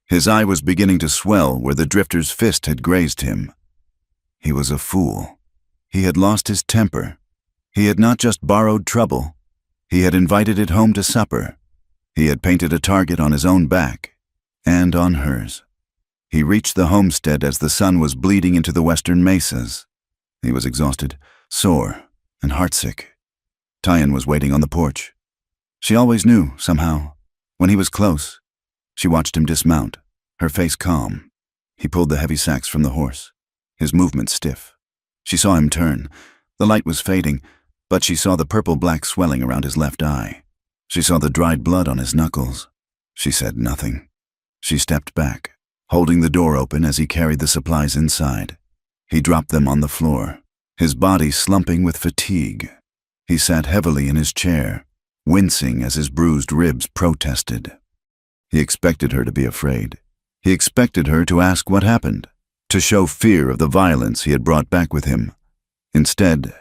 His eye was beginning to swell where the drifter's fist had grazed him. He was a fool. He had lost his temper. He had not just borrowed trouble. He had invited it home to supper. He had painted a target on his own back and on hers. He reached the homestead as the sun was bleeding into the western mesas. He was exhausted, sore, and heartsick. Tyan was waiting on the porch. She always knew, somehow, when he was close. She watched him dismount, her face calm. He pulled the heavy sacks from the horse, his movements stiff. She saw him turn. The light was fading, but she saw the purple-black swelling around his left eye. She saw the dried blood on his knuckles. She said nothing. She stepped back, holding the door open as he carried the supplies inside. He dropped them on the floor, his body slumping with fatigue. He sat heavily in his chair, wincing as his bruised ribs protested. He expected her to be afraid. He expected her to ask what happened, to show fear of the violence he had brought back with him. Instead,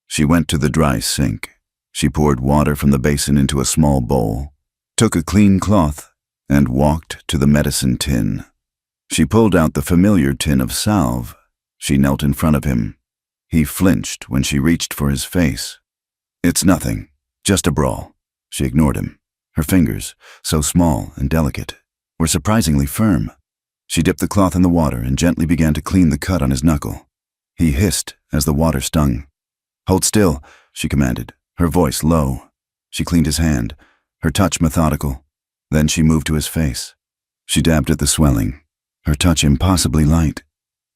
she went to the dry sink. She poured water from the basin into a small bowl, took a clean cloth, and walked to the medicine tin. She pulled out the familiar tin of salve. She knelt in front of him. He flinched when she reached for his face. "It's nothing, just a brawl." She ignored him. Her fingers, so small and delicate, were surprisingly firm. She dipped the cloth in the water and gently began to clean the cut on his knuckle. He hissed as the water stung. "Hold still," she commanded, her voice low. She cleaned his hand, her touch methodical. Then she moved to his face. She dabbed at the swelling, her touch impossibly light.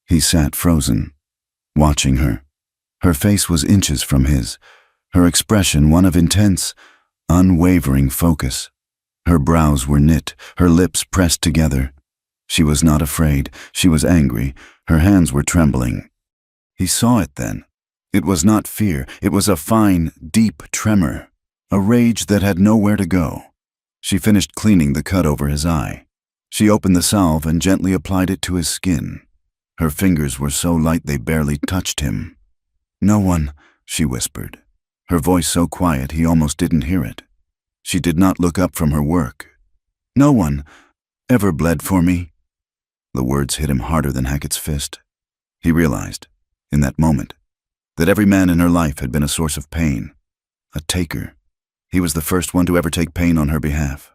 He sat frozen, watching her. Her face was inches from his, her expression one of intense, unwavering focus. Her brows were knit, her lips pressed together. She was not afraid, she was angry, her hands were trembling. He saw it then. It was not fear, it was a fine, deep tremor, a rage that had nowhere to go. She finished cleaning the cut over his eye. She opened the salve and gently applied it to his skin. Her fingers were so light they barely touched him. "No one," she whispered, her voice so quiet he almost didn't hear it. She did not look up from her work. "No one ever bled for me." The words hit him harder than Hackett's fist. He realized, in that moment, that every man in her life had been a source of pain, a taker. He was the first one to ever take pain on her behalf.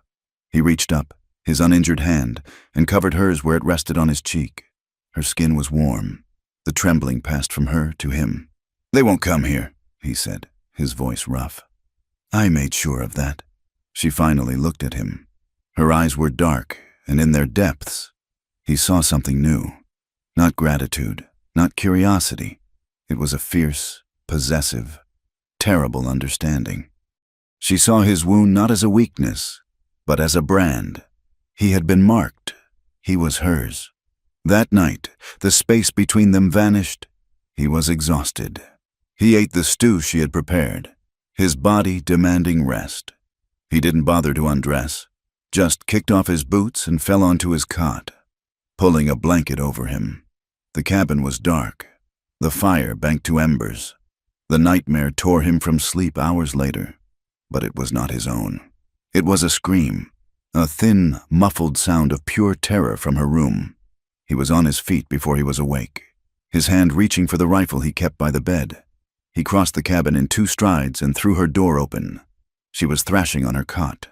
He reached up, his uninjured hand, and covered hers where it rested on his cheek. Her skin was warm. The trembling passed from her to him. "They won't come here," he said, his voice rough. "I made sure of that." She finally looked at him. Her eyes were dark, and in their depths, he saw something new. Not gratitude, not curiosity. It was a fierce, possessive, terrible understanding. She saw his wound not as a weakness, but as a brand. He had been marked. He was hers. That night, the space between them vanished. He was exhausted. He ate the stew she had prepared, his body demanding rest. He didn't bother to undress, just kicked off his boots and fell onto his cot, pulling a blanket over him. The cabin was dark, the fire banked to embers. The nightmare tore him from sleep hours later, but it was not his own. It was a scream, a thin, muffled sound of pure terror from her room. He was on his feet before he was awake, his hand reaching for the rifle he kept by the bed. He crossed the cabin in 2 strides and threw her door open. She was thrashing on her cot,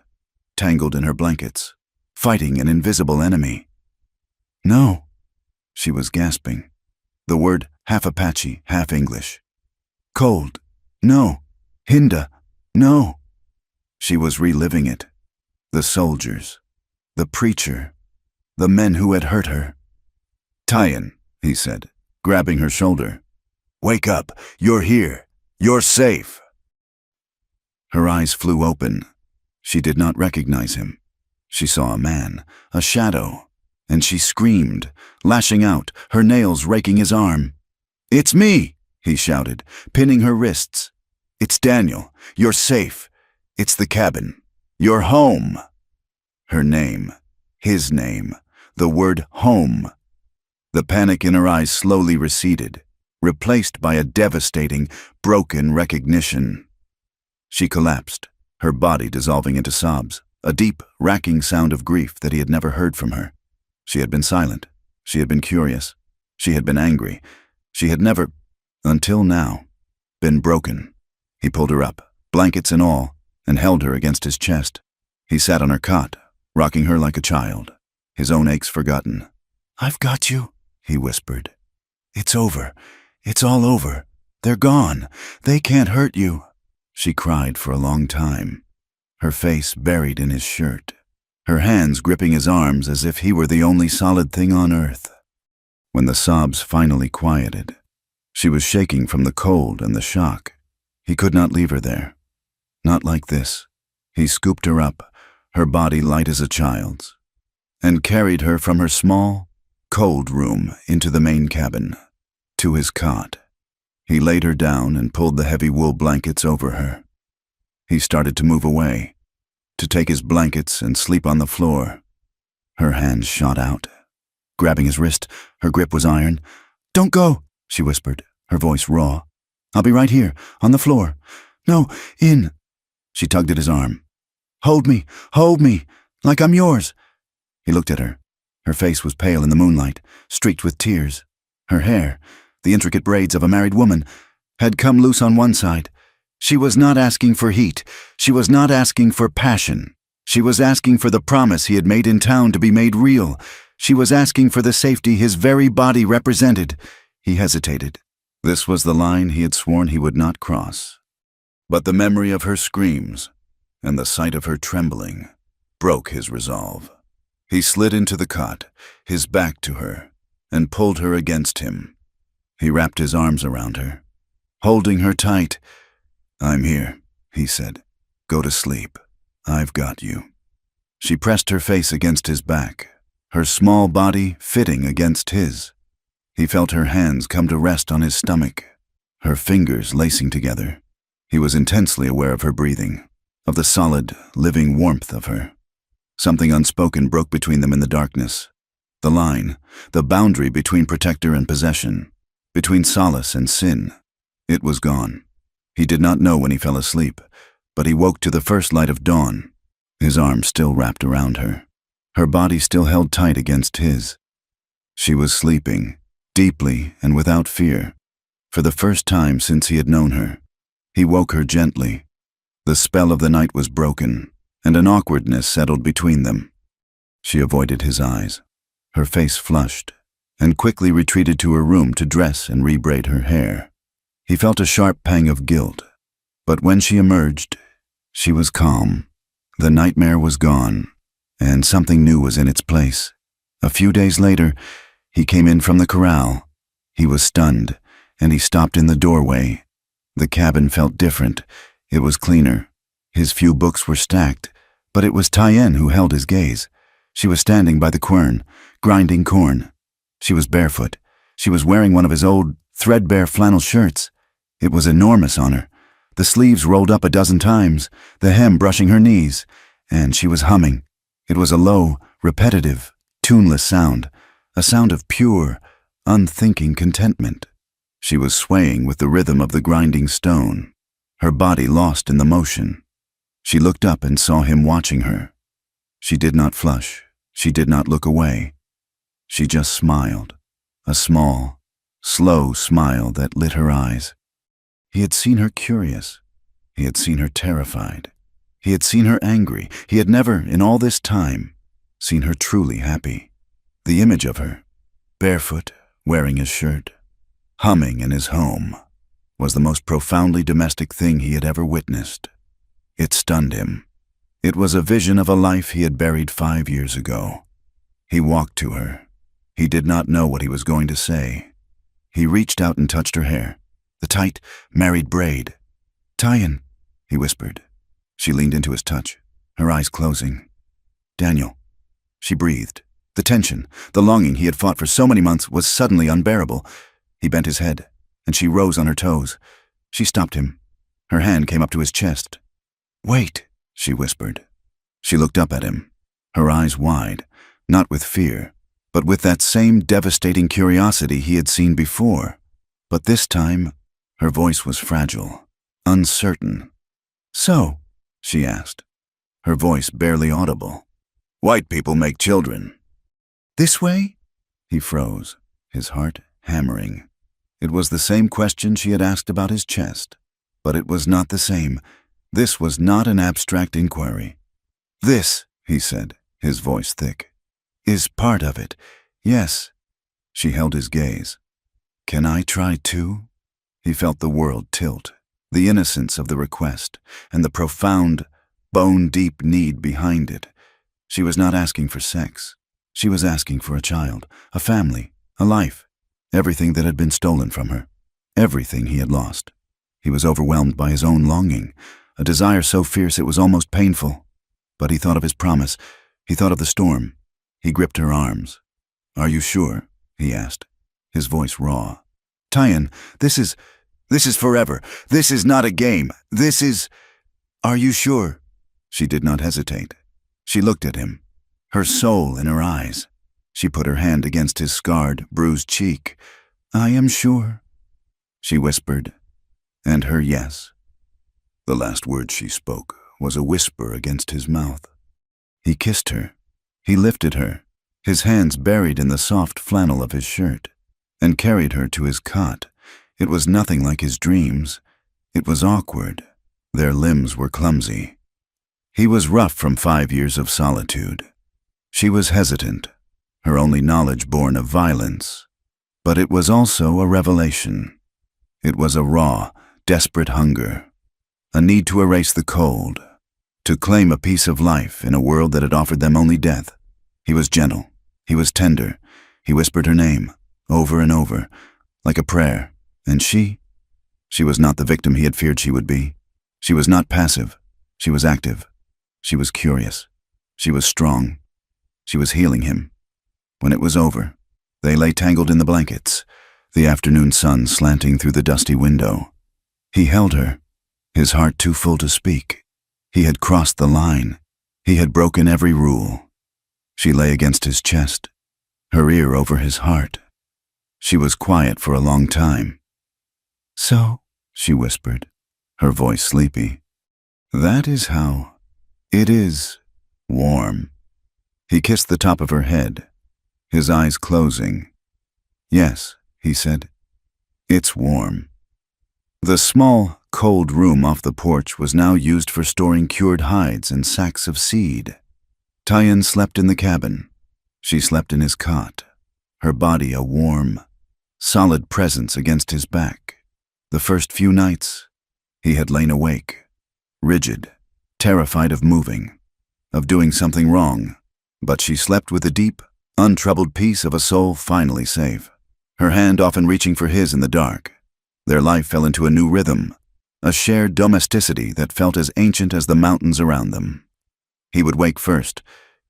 tangled in her blankets, fighting an invisible enemy. "No," she was gasping, the word half Apache, half English. "Cold. No. Hinda. No." She was reliving it. The soldiers, the preacher, the men who had hurt her. "Tyan," he said, grabbing her shoulder. "Wake up. You're here. You're safe." Her eyes flew open. She did not recognize him. She saw a man, a shadow, and she screamed, lashing out, her nails raking his arm. "It's me," he shouted, pinning her wrists. "It's Daniel. You're safe. It's the cabin. You're home." Her name, his name, the word home. The panic in her eyes slowly receded, replaced by a devastating, broken recognition. She collapsed, her body dissolving into sobs. a deep, racking sound of grief that he had never heard from her. She had been silent. She had been curious. She had been angry. She had never, until now, been broken. He pulled her up, blankets and all, and held her against his chest. He sat on her cot, rocking her like a child, his own aches forgotten. "I've got you," he whispered. "It's over. It's all over. They're gone. They can't hurt you." She cried for a long time, her face buried in his shirt, her hands gripping his arms as if he were the only solid thing on earth. When the sobs finally quieted, she was shaking from the cold and the shock. He could not leave her there. Not like this. He scooped her up, her body light as a child's, and carried her from her small, cold room into the main cabin, to his cot. He laid her down and pulled the heavy wool blankets over her. He started to move away, to take his blankets and sleep on the floor. Her hands shot out, grabbing his wrist. Her grip was iron. "Don't go," she whispered, her voice raw. "I'll be right here, on the floor." "No, in." She tugged at his arm. Hold me, like I'm yours." He looked at her. Her face was pale in the moonlight, streaked with tears. Her hair, the intricate braids of a married woman, had come loose on one side. She was not asking for heat. She was not asking for passion. She was asking for the promise he had made in town to be made real. She was asking for the safety his very body represented. He hesitated. This was the line he had sworn he would not cross. But the memory of her screams and the sight of her trembling broke his resolve. He slid into the cot, his back to her, and pulled her against him. He wrapped his arms around her, holding her tight. "I'm here," he said. "Go to sleep. I've got you." She pressed her face against his back, her small body fitting against his. He felt her hands come to rest on his stomach, her fingers lacing together. He was intensely aware of her breathing, of the solid, living warmth of her. Something unspoken broke between them in the darkness. The line, the boundary between protector and possession, between solace and sin. It was gone. He did not know when he fell asleep, but he woke to the first light of dawn, his arms still wrapped around her, her body still held tight against his. She was sleeping, deeply and without fear, for the first time since he had known her. He woke her gently. The spell of the night was broken, and an awkwardness settled between them. She avoided his eyes. Her face flushed, and quickly retreated to her room to dress and rebraid her hair. He felt a sharp pang of guilt, but when she emerged, she was calm. The nightmare was gone, and something new was in its place. A few days later, he came in from the corral. He was stunned, and he stopped in the doorway. The cabin felt different. It was cleaner. His few books were stacked, but it was Tyen who held his gaze. She was standing by the quern, grinding corn. She was barefoot. She was wearing one of his old, threadbare flannel shirts. It was enormous on her, the sleeves rolled up a dozen times, the hem brushing her knees, and she was humming. It was a low, repetitive, tuneless sound, a sound of pure, unthinking contentment. She was swaying with the rhythm of the grinding stone, her body lost in the motion. She looked up and saw him watching her. She did not flush. She did not look away. She just smiled, a small, slow smile that lit her eyes. He had seen her curious. He had seen her terrified. He had seen her angry. He had never, in all this time, seen her truly happy. The image of her, barefoot, wearing his shirt, humming in his home, was the most profoundly domestic thing he had ever witnessed. It stunned him. It was a vision of a life he had buried 5 years ago. He walked to her. He did not know what he was going to say. He reached out and touched her hair, the tight, married braid. "Tyen," he whispered. She leaned into his touch, her eyes closing. "Daniel." She breathed. The tension, the longing he had fought for so many months was suddenly unbearable. He bent his head, and she rose on her toes. She stopped him. Her hand came up to his chest. "Wait," she whispered. She looked up at him, her eyes wide, not with fear, but with that same devastating curiosity he had seen before. But this time, her voice was fragile, uncertain. "So?" she asked. her voice barely audible. "White people make children." "This way?" He froze, his heart hammering. It was the same question she had asked about his chest, but it was not the same. This was not an abstract inquiry. "This," he said, his voice thick, "is part of it. Yes." She held his gaze. "Can I try too?" He felt the world tilt, the innocence of the request, and the profound, bone-deep need behind it. She was not asking for sex. She was asking for a child, a family, a life, everything that had been stolen from her, everything he had lost. He was overwhelmed by his own longing, a desire so fierce it was almost painful. But he thought of his promise. He thought of the storm. He gripped her arms. "Are you sure?" he asked, his voice raw. "Tyan, this is forever. This is not a game. This is... Are you sure?" She did not hesitate. She looked at him, her soul in her eyes. She put her hand against his scarred, bruised cheek. "I am sure," she whispered, and her yes. The last word she spoke was a whisper against his mouth. He kissed her. He lifted her, his hands buried in the soft flannel of his shirt, and carried her to his cot. It was nothing like his dreams. It was awkward. Their limbs were clumsy. He was rough from 5 years of solitude. She was hesitant, her only knowledge born of violence. But it was also a revelation. It was a raw, desperate hunger, a need to erase the cold, to claim a piece of life in a world that had offered them only death. He was gentle. He was tender. He whispered her name, over and over, like a prayer. And she was not the victim he had feared she would be. She was not passive. She was active. She was curious. She was strong. She was healing him. When it was over, they lay tangled in the blankets, the afternoon sun slanting through the dusty window. He held her, his heart too full to speak. He had crossed the line. He had broken every rule. She lay against his chest, her ear over his heart. She was quiet for a long time. "So," she whispered, her voice sleepy, "that is how it is warm." He kissed the top of her head, his eyes closing. "Yes," he said, "it's warm." The small, cold room off the porch was now used for storing cured hides and sacks of seed. Tyan slept in the cabin. She slept in his cot, her body a warm, solid presence against his back. The first few nights, he had lain awake, rigid, terrified of moving, of doing something wrong, but she slept with the deep, untroubled peace of a soul finally safe, her hand often reaching for his in the dark. Their life fell into a new rhythm, a shared domesticity that felt as ancient as the mountains around them. He would wake first,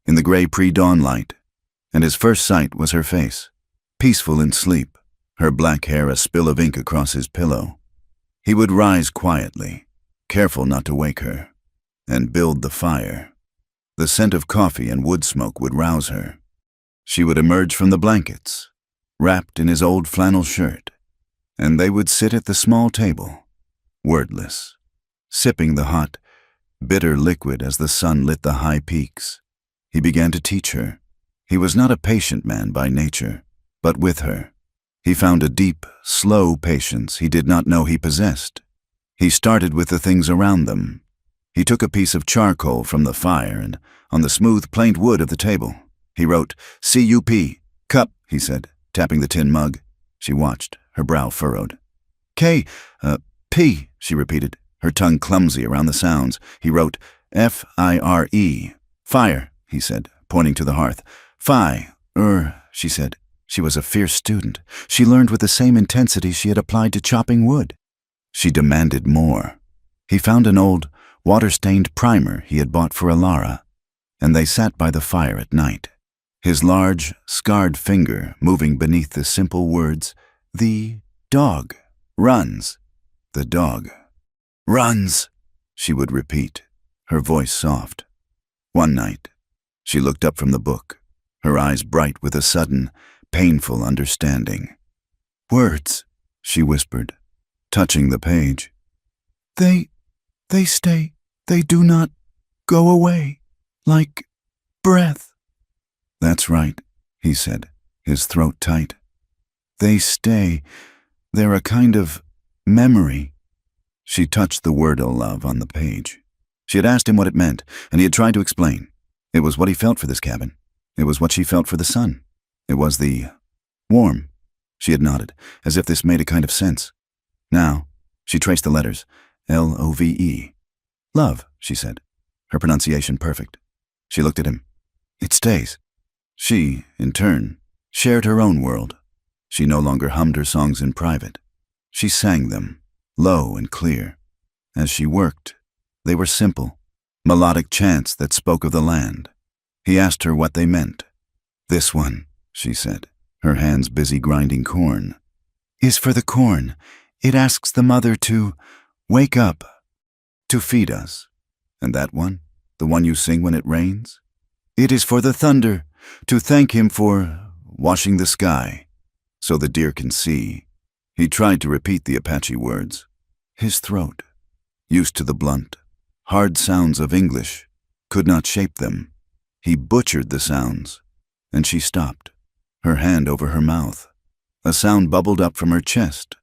in the gray pre-dawn light, and his first sight was her face, peaceful in sleep, her black hair a spill of ink across his pillow. He would rise quietly, careful not to wake her, and build the fire. The scent of coffee and wood smoke would rouse her. She would emerge from the blankets, wrapped in his old flannel shirt, and they would sit at the small table, wordless, sipping the hot, bitter liquid as the sun lit the high peaks. He began to teach her. He was not a patient man by nature, but with her, he found a deep, slow patience he did not know he possessed. He started with the things around them. He took a piece of charcoal from the fire, and on the smooth planed wood of the table, he wrote, "C-U-P, cup," he said, tapping the tin mug. She watched, her brow furrowed. P, she repeated, her tongue clumsy around the sounds. He wrote, F-I-R-E, fire, he said, pointing to the hearth. She said. She was a fierce student. She learned with the same intensity she had applied to chopping wood. She demanded more. He found an old, water-stained primer he had bought for Alara, and they sat by the fire at night, his large, scarred finger moving beneath the simple words, "The dog runs." The dog runs, she would repeat, her voice soft. One night, she looked up from the book, her eyes bright with a sudden, painful understanding. "Words," she whispered, touching the page. They stay. They do not." go away, like breath." "That's right," he said, his throat tight. "They stay. They're a kind of memory." She touched the word love on the page. She had asked him what it meant, and he had tried to explain. It was what he felt for this cabin. It was what she felt for the sun. It was the warm. She had nodded, as if this made a kind of sense. Now, she traced the letters. Love. "Love," she said, her pronunciation perfect. She looked at him. "It stays." She, in turn, shared her own world. She no longer hummed her songs in private. She sang them, low and clear. As she worked, they were simple, melodic chants that spoke of the land. He asked her what they meant. "This one," she said, her hands busy grinding corn, "is for the corn. It asks the mother to wake up, to feed us." "And that one, the one you sing when it rains?" "It is for the thunder, to thank him for washing the sky, so the deer can see." He tried to repeat the Apache words. His throat, used to the blunt, hard sounds of English, could not shape them. He butchered the sounds, and she stopped, her hand over her mouth. A sound bubbled up from her chest,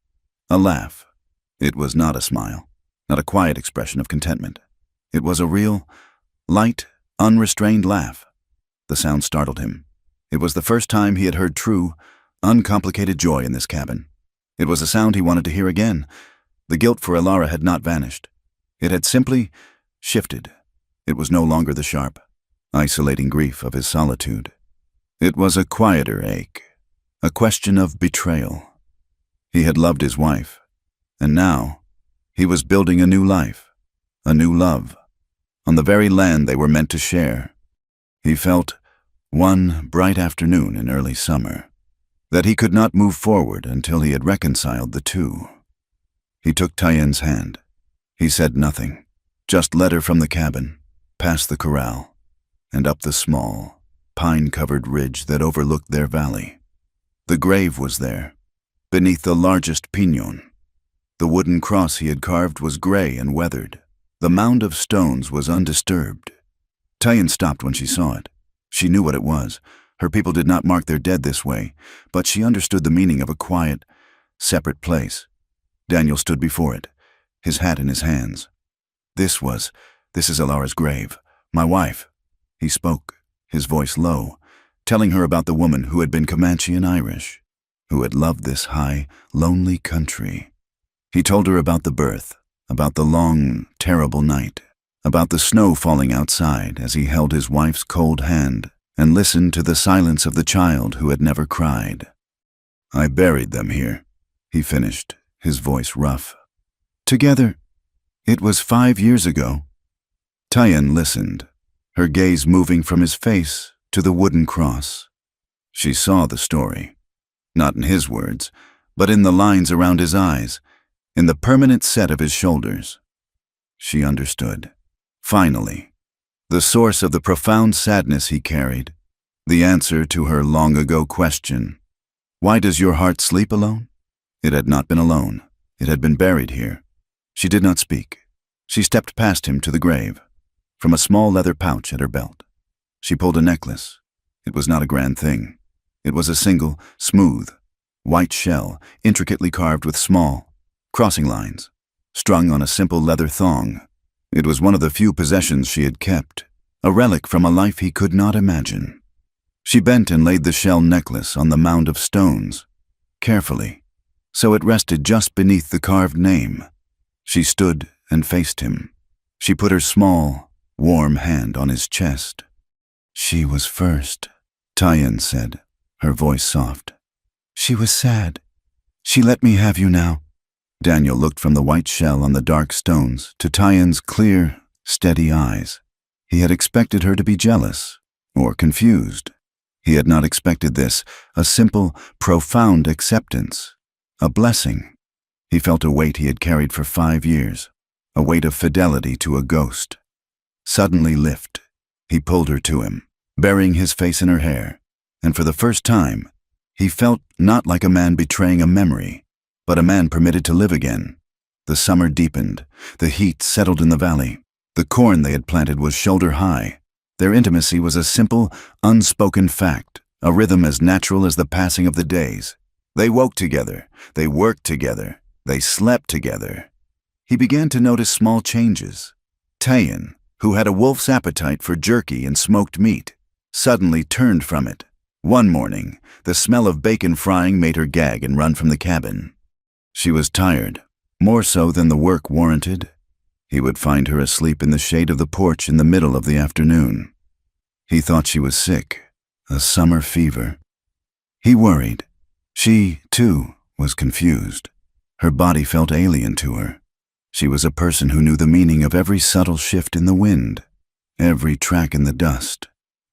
a laugh. It was not a smile, not a quiet expression of contentment. It was a real, light, unrestrained laugh. The sound startled him. It was the first time he had heard true, uncomplicated joy in this cabin. It was a sound he wanted to hear again. The guilt for Elara had not vanished. It had simply shifted. It was no longer the sharp, isolating grief of his solitude. It was a quieter ache, a question of betrayal. He had loved his wife, and now he was building a new life, a new love, on the very land they were meant to share. He felt, one bright afternoon in early summer, that he could not move forward until he had reconciled the two. He took Tyen's hand. He said nothing, just led her from the cabin, past the corral, and up the small, pine-covered ridge that overlooked their valley. The grave was there, beneath the largest piñón. The wooden cross he had carved was gray and weathered. The mound of stones was undisturbed. Tyen stopped when she saw it. She knew what it was. Her people did not mark their dead this way, but she understood the meaning of a quiet, separate place. Daniel stood before it, his hat in his hands. This is Elara's grave, my wife." He spoke, his voice low, telling her about the woman who had been Comanche and Irish, who had loved this high, lonely country. He told her about the birth, about the long, terrible night, about the snow falling outside as he held his wife's cold hand and listened to the silence of the child who had never cried. "I buried them here," he finished, his voice rough. "Together. It was 5 years ago." Tyen listened, her gaze moving from his face to the wooden cross. She saw the story, not in his words, but in the lines around his eyes, in the permanent set of his shoulders. She understood. Finally, the source of the profound sadness he carried, the answer to her long-ago question, "Why does your heart sleep alone?" It had not been alone. It had been buried here. She did not speak. She stepped past him to the grave. From a small leather pouch at her belt, she pulled a necklace. It was not a grand thing. It was a single, smooth, white shell, intricately carved with small, crossing lines, strung on a simple leather thong. It was one of the few possessions she had kept, a relic from a life he could not imagine. She bent and laid the shell necklace on the mound of stones, carefully, so it rested just beneath the carved name. She stood and faced him. She put her small, warm hand on his chest. "She was first," Tyen said, her voice soft. "She was sad. She let me have you now." Daniel looked from the white shell on the dark stones to Tyen's clear, steady eyes. He had expected her to be jealous or confused. He had not expected this, a simple, profound acceptance, a blessing. He felt a weight he had carried for 5 years, a weight of fidelity to a ghost. Suddenly lift, he pulled her to him, burying his face in her hair, and for the first time, he felt not like a man betraying a memory, but a man permitted to live again. The summer deepened, the heat settled in the valley. The corn they had planted was shoulder high. Their intimacy was a simple, unspoken fact, a rhythm as natural as the passing of the days. They woke together, they worked together, they slept together. He began to notice small changes. Tayan, who had a wolf's appetite for jerky and smoked meat, suddenly turned from it. One morning, the smell of bacon frying made her gag and run from the cabin. She was tired, more so than the work warranted. He would find her asleep in the shade of the porch in the middle of the afternoon. He thought she was sick, a summer fever. He worried. She, too, was confused. Her body felt alien to her. She was a person who knew the meaning of every subtle shift in the wind, every track in the dust.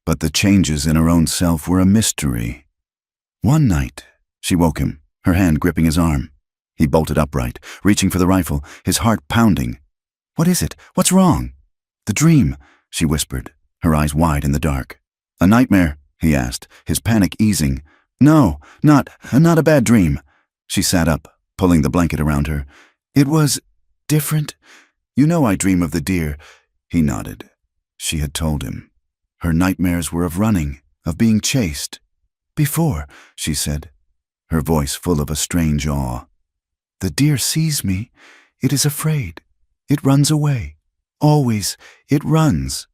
But the changes in her own self were a mystery. One night, she woke him, her hand gripping his arm. He bolted upright, reaching for the rifle, his heart pounding. "What is it? What's wrong?" "The dream," she whispered, her eyes wide in the dark. "A nightmare?" he asked, his panic easing. "No, not a bad dream." She sat up, pulling the blanket around her. "It was different. You know I dream of the deer." He nodded. She had told him. Her nightmares were of running, of being chased. "Before," she said, her voice full of a strange awe. "The deer sees me. It is afraid. It runs away. Always, it runs."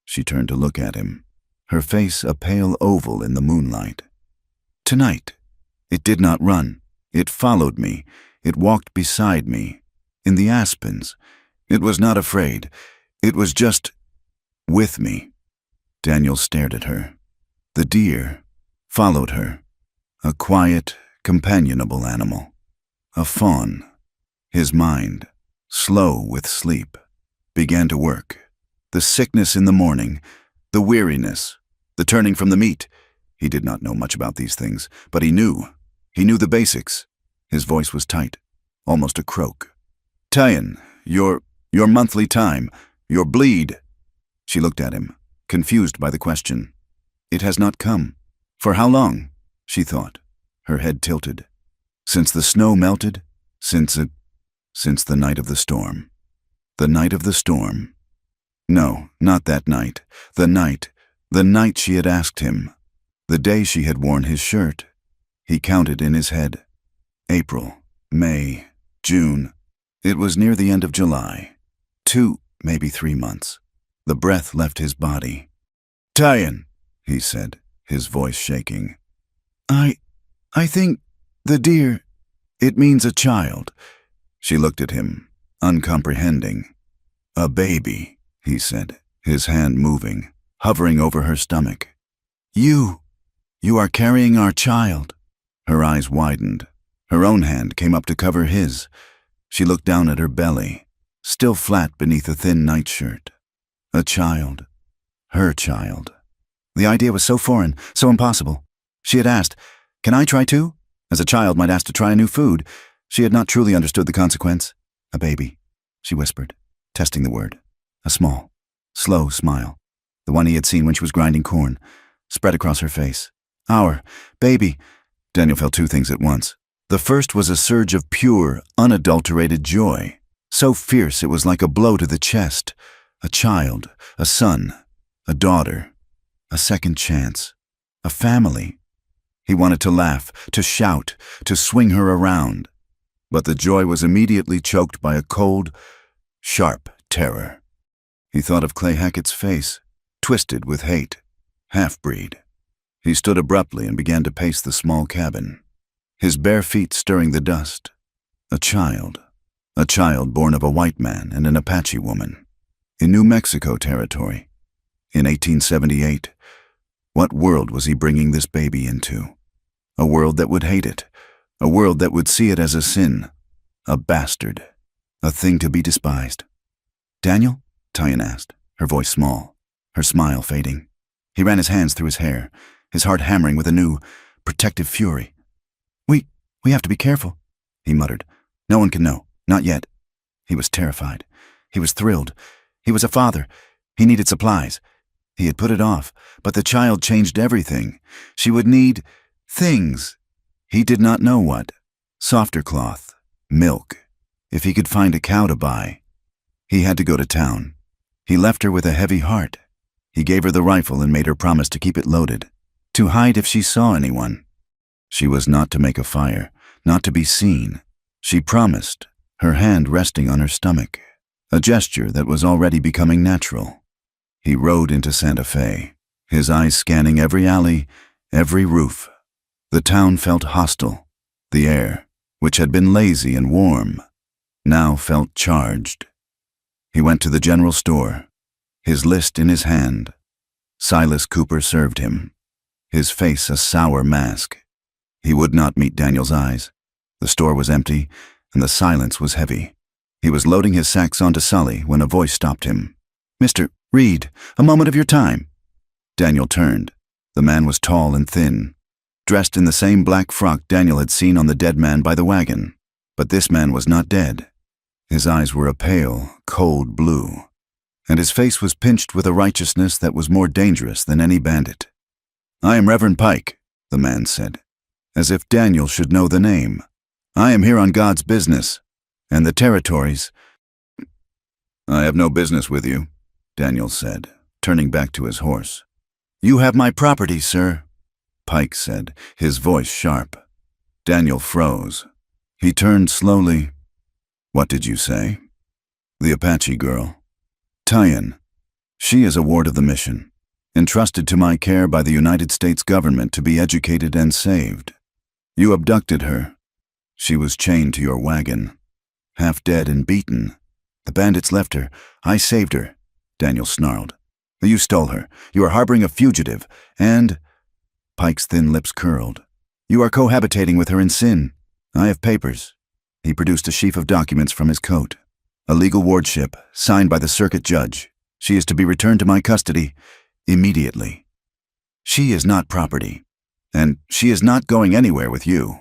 She turned to look at him, her face a pale oval in the moonlight. "Tonight, it did not run. It followed me. It walked beside me. In the aspens. It was not afraid. It was just with me." Daniel stared at her. The deer followed her, a quiet, companionable animal, a fawn. His mind, slow with sleep, began to work. The sickness in the morning, the weariness, the turning from the meat. He did not know much about these things, but he knew. He knew the basics. His voice was tight, almost a croak. "Tayan, your monthly time, your bleed." She looked at him, confused by the question. "It has not come. For how long?" she thought, her head tilted. "Since the snow melted? Since the night of the storm." The night of the storm. No, not that night. The night she had asked him. The day she had worn his shirt. He counted in his head. April, May, June. It was near the end of July. 2, maybe 3 months. The breath left his body. "Tayan," he said, his voice shaking. I think the deer, it means a child." She looked at him, uncomprehending. "A baby," he said, his hand moving, hovering over her stomach. You are carrying our child." Her eyes widened. Her own hand came up to cover his. She looked down at her belly, still flat beneath a thin nightshirt. A child. Her child. The idea was so foreign, so impossible. She had asked, "Can I try too?" As a child might ask to try a new food. She had not truly understood the consequence. "A baby," she whispered, testing the word. A small, slow smile, the one he had seen when she was grinding corn, spread across her face. "Our baby." Daniel felt two things at once. The first was a surge of pure, unadulterated joy, so fierce it was like a blow to the chest. A child, a son, a daughter, a second chance, a family. He wanted to laugh, to shout, to swing her around. But the joy was immediately choked by a cold, sharp terror. He thought of Clay Hackett's face, twisted with hate. Half-breed. He stood abruptly and began to pace the small cabin, his bare feet stirring the dust. A child born of a white man and an Apache woman, in New Mexico territory, in 1878. What world was he bringing this baby into? A world that would hate it, a world that would see it as a sin, a bastard, a thing to be despised. "Daniel?" Tayan asked, her voice small, her smile fading. He ran his hands through his hair, his heart hammering with a new, protective fury. We have to be careful," he muttered. "No one can know, not yet." He was terrified. He was thrilled. He was a father. He needed supplies. He had put it off, but the child changed everything. She would need things. He did not know what. Softer cloth, milk. If he could find a cow to buy. He had to go to town. He left her with a heavy heart. He gave her the rifle and made her promise to keep it loaded, to hide if she saw anyone. She was not to make a fire, not to be seen. She promised, her hand resting on her stomach, a gesture that was already becoming natural. He rode into Santa Fe, his eyes scanning every alley, every roof. The town felt hostile. The air, which had been lazy and warm, now felt charged. He went to the general store, his list in his hand. Silas Cooper served him, his face a sour mask. He would not meet Daniel's eyes. The store was empty, and the silence was heavy. He was loading his sacks onto Sully when a voice stopped him. "Mr. Reed, a moment of your time." Daniel turned. The man was tall and thin, dressed in the same black frock Daniel had seen on the dead man by the wagon. But this man was not dead. His eyes were a pale, cold blue, and his face was pinched with a righteousness that was more dangerous than any bandit. "I am Reverend Pike," the man said, as if Daniel should know the name. "I am here on God's business, and the territories." "I have no business with you," Daniel said, turning back to his horse. "You have my property, sir," Pike said, his voice sharp. Daniel froze. He turned slowly. "What did you say?" "The Apache girl. Tyan. She is a ward of the mission, entrusted to my care by the United States government to be educated and saved. You abducted her. She was chained to your wagon, half dead and beaten. The bandits left her. I saved her," Daniel snarled. "You stole her. You are harboring a fugitive, and—" Pike's thin lips curled. "You are cohabitating with her in sin. I have papers." He produced a sheaf of documents from his coat. "A legal wardship, signed by the circuit judge. She is to be returned to my custody immediately. She is not property, and she is not going anywhere with you."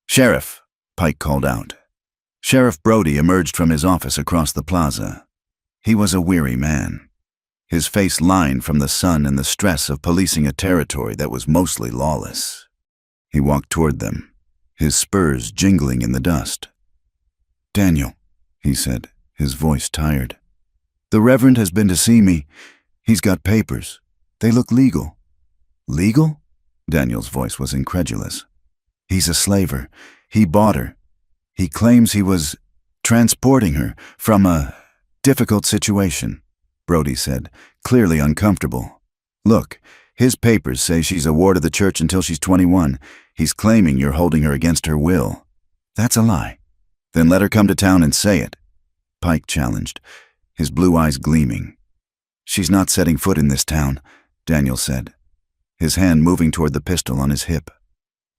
"Sheriff," Pike called out. Sheriff Brody emerged from his office across the plaza. He was a weary man, his face lined from the sun and the stress of policing a territory that was mostly lawless. He walked toward them, his spurs jingling in the dust. "Daniel," he said, his voice tired. "The Reverend has been to see me. He's got papers. They look legal." "Legal?" Daniel's voice was incredulous. "He's a slaver. He bought her. He claims he was transporting her from a difficult situation," Brody said, clearly uncomfortable. "Look, his papers say she's a ward of the church until she's 21. He's claiming you're holding her against her will." "That's a lie." "Then let her come to town and say it," Pike challenged, his blue eyes gleaming. "She's not setting foot in this town," Daniel said, his hand moving toward the pistol on his hip.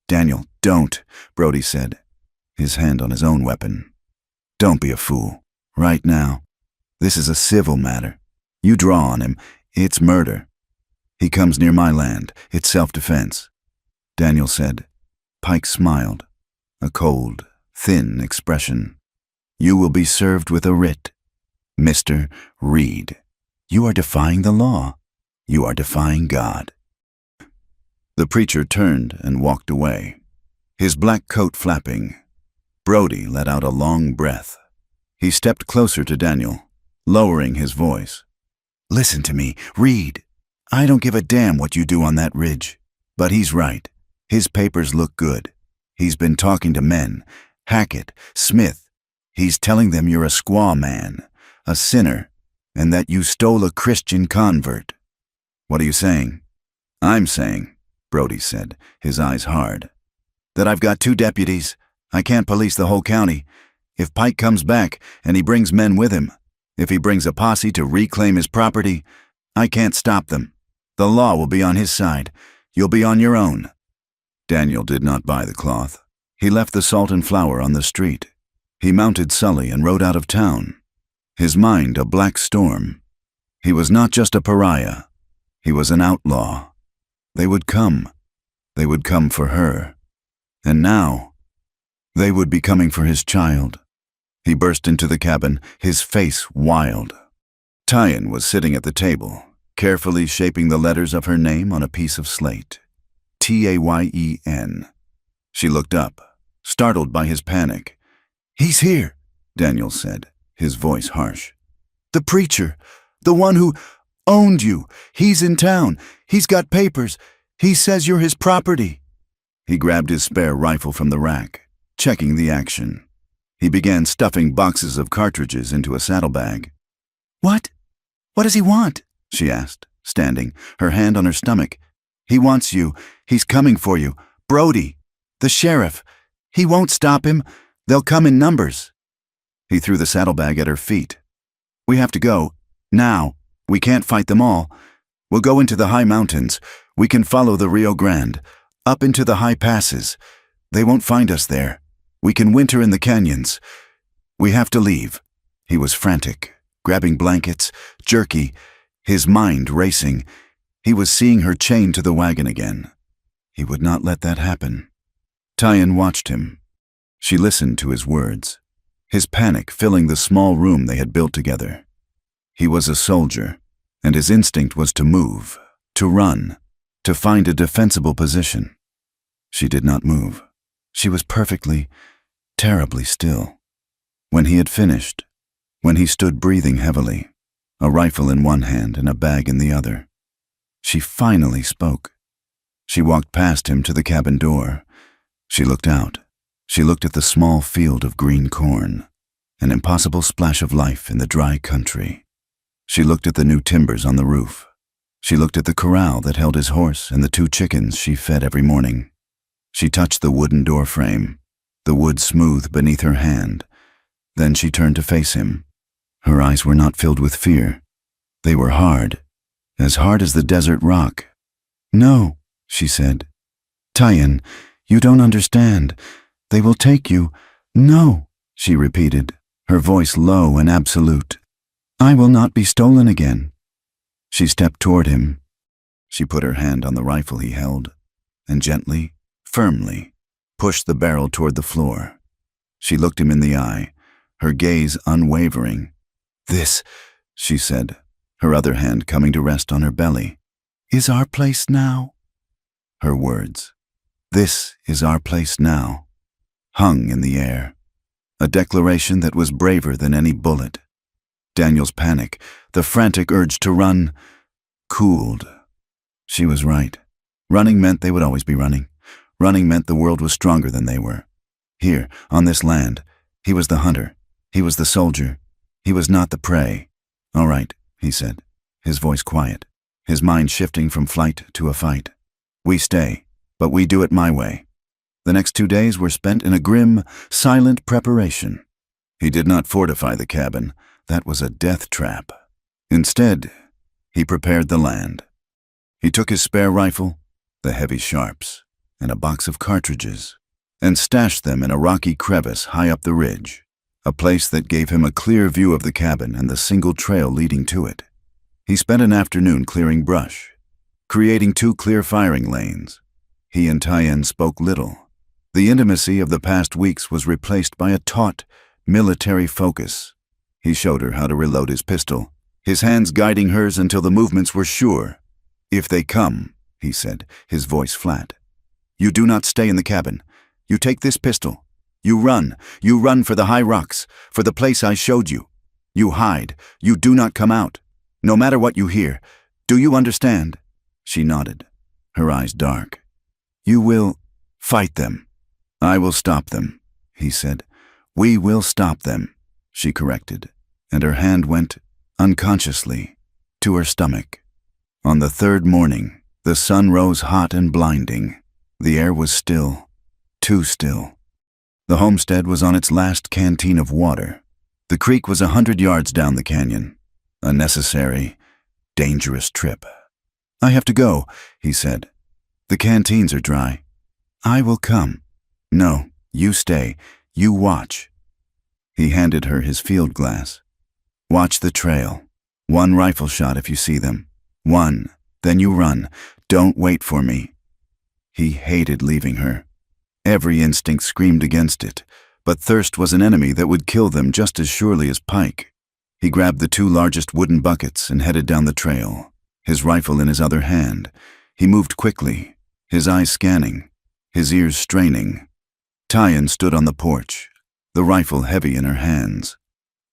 "Daniel, don't," Brody said, his hand on his own weapon. "Don't be a fool. Right now. This is a civil matter. You draw on him, it's murder. He comes near my land, it's self-defense." Daniel said. Pike smiled, a cold, thin expression. "You will be served with a writ. Mr. Reed, you are defying the law. You are defying God." The preacher turned and walked away, his black coat flapping. Brody let out a long breath. He stepped closer to Daniel, lowering his voice. "Listen to me, Reed. I don't give a damn what you do on that ridge. But he's right. His papers look good. He's been talking to men, Hackett, Smith. He's telling them you're a squaw man, a sinner, and that you stole a Christian convert." "What are you saying?" "I'm saying," Brody said, his eyes hard, "that I've got 2 deputies. I can't police the whole county. If Pike comes back and he brings men with him, if he brings a posse to reclaim his property, I can't stop them. The law will be on his side. You'll be on your own." Daniel did not buy the cloth. He left the salt and flour on the street. He mounted Sully and rode out of town, his mind a black storm. He was not just a pariah. He was an outlaw. They would come. They would come for her. And now, they would be coming for his child. He burst into the cabin, his face wild. Tyan was sitting at the table, carefully shaping the letters of her name on a piece of slate. Tayyen. She looked up, startled by his panic. "He's here," Daniel said, his voice harsh. "The preacher. The one who owned you. He's in town. He's got papers. He says you're his property." He grabbed his spare rifle from the rack, checking the action. He began stuffing boxes of cartridges into a saddlebag. "What? What does he want?" she asked, standing, her hand on her stomach. "He wants you. He's coming for you. Brody. The sheriff. He won't stop him. They'll come in numbers." He threw the saddlebag at her feet. "We have to go. Now. We can't fight them all. We'll go into the high mountains. We can follow the Rio Grande, up into the high passes. They won't find us there. We can winter in the canyons. We have to leave." He was frantic, grabbing blankets, jerky, his mind racing. He was seeing her chained to the wagon again. He would not let that happen. Tyen watched him. She listened to his words, his panic filling the small room they had built together. He was a soldier, and his instinct was to move, to run, to find a defensible position. She did not move. She was perfectly, terribly still. When he had finished, when he stood breathing heavily, a rifle in one hand and a bag in the other, she finally spoke. She walked past him to the cabin door. She looked out. She looked at the small field of green corn, an impossible splash of life in the dry country. She looked at the new timbers on the roof. She looked at the corral that held his horse and the 2 chickens she fed every morning. She touched the wooden door frame, the wood smooth beneath her hand. Then she turned to face him. Her eyes were not filled with fear. They were hard as the desert rock. "No," she said. "Tyen, you don't understand. They will take you." "No," she repeated, her voice low and absolute. "I will not be stolen again." She stepped toward him. She put her hand on the rifle he held, and gently, firmly, pushed the barrel toward the floor. She looked him in the eye, her gaze unwavering. "This," she said, her other hand coming to rest on her belly, "is our place now." Her words, "This is our place now," hung in the air, a declaration that was braver than any bullet. Daniel's panic, the frantic urge to run, cooled. She was right. Running meant they would always be running. Running meant the world was stronger than they were. Here, on this land, he was the hunter. He was the soldier. He was not the prey. "All right," he said, his voice quiet, his mind shifting from flight to a fight. "We stay, but we do it my way." The next 2 days were spent in a grim, silent preparation. He did not fortify the cabin. That was a death trap. Instead, he prepared the land. He took his spare rifle, the heavy sharps, and a box of cartridges, and stashed them in a rocky crevice high up the ridge, a place that gave him a clear view of the cabin and the single trail leading to it. He spent an afternoon clearing brush, creating 2 clear firing lanes. He and Tyen spoke little. The intimacy of the past weeks was replaced by a taut, military focus. He showed her how to reload his pistol, his hands guiding hers until the movements were sure. "If they come," he said, his voice flat, "you do not stay in the cabin. You take this pistol. You run for the high rocks, for the place I showed you. You hide. You do not come out, no matter what you hear. Do you understand?" She nodded, her eyes dark. "You will fight them. I will stop them," he said. "We will stop them," she corrected, and her hand went, unconsciously, to her stomach. On the 3rd morning, the sun rose hot and blinding. The air was still, too still. The homestead was on its last canteen of water. The creek was 100 yards down the canyon, a necessary, dangerous trip. "I have to go," he said. "The canteens are dry." "I will come." "No, you stay. You watch." He handed her his field glass. "Watch the trail. 1 rifle shot if you see them. 1, then you run. Don't wait for me." He hated leaving her. Every instinct screamed against it, but thirst was an enemy that would kill them just as surely as pike. He grabbed the 2 largest wooden buckets and headed down the trail, his rifle in his other hand. He moved quickly, his eyes scanning, his ears straining. Tyen stood on the porch, the rifle heavy in her hands.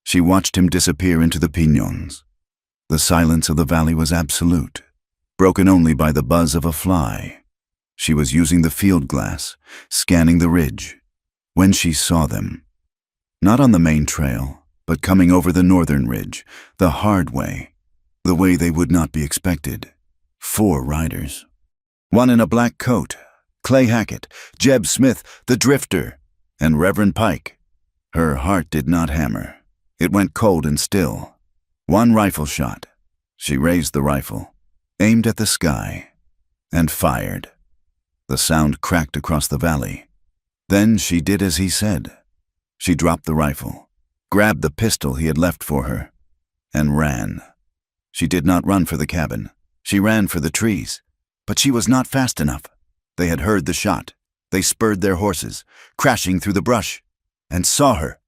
She watched him disappear into the piñons. The silence of the valley was absolute, broken only by the buzz of a fly. She was using the field glass, scanning the ridge, when she saw them. Not on the main trail, but coming over the northern ridge, the hard way, the way they would not be expected. 4 riders. One in a black coat, Clay Hackett, Jeb Smith, the drifter, and Reverend Pike. Her heart did not hammer. It went cold and still. 1 rifle shot. She raised the rifle, aimed at the sky, and fired. The sound cracked across the valley. Then she did as he said. She dropped the rifle, grabbed the pistol he had left for her, and ran. She did not run for the cabin. She ran for the trees. But she was not fast enough. They had heard the shot. They spurred their horses, crashing through the brush, and saw her.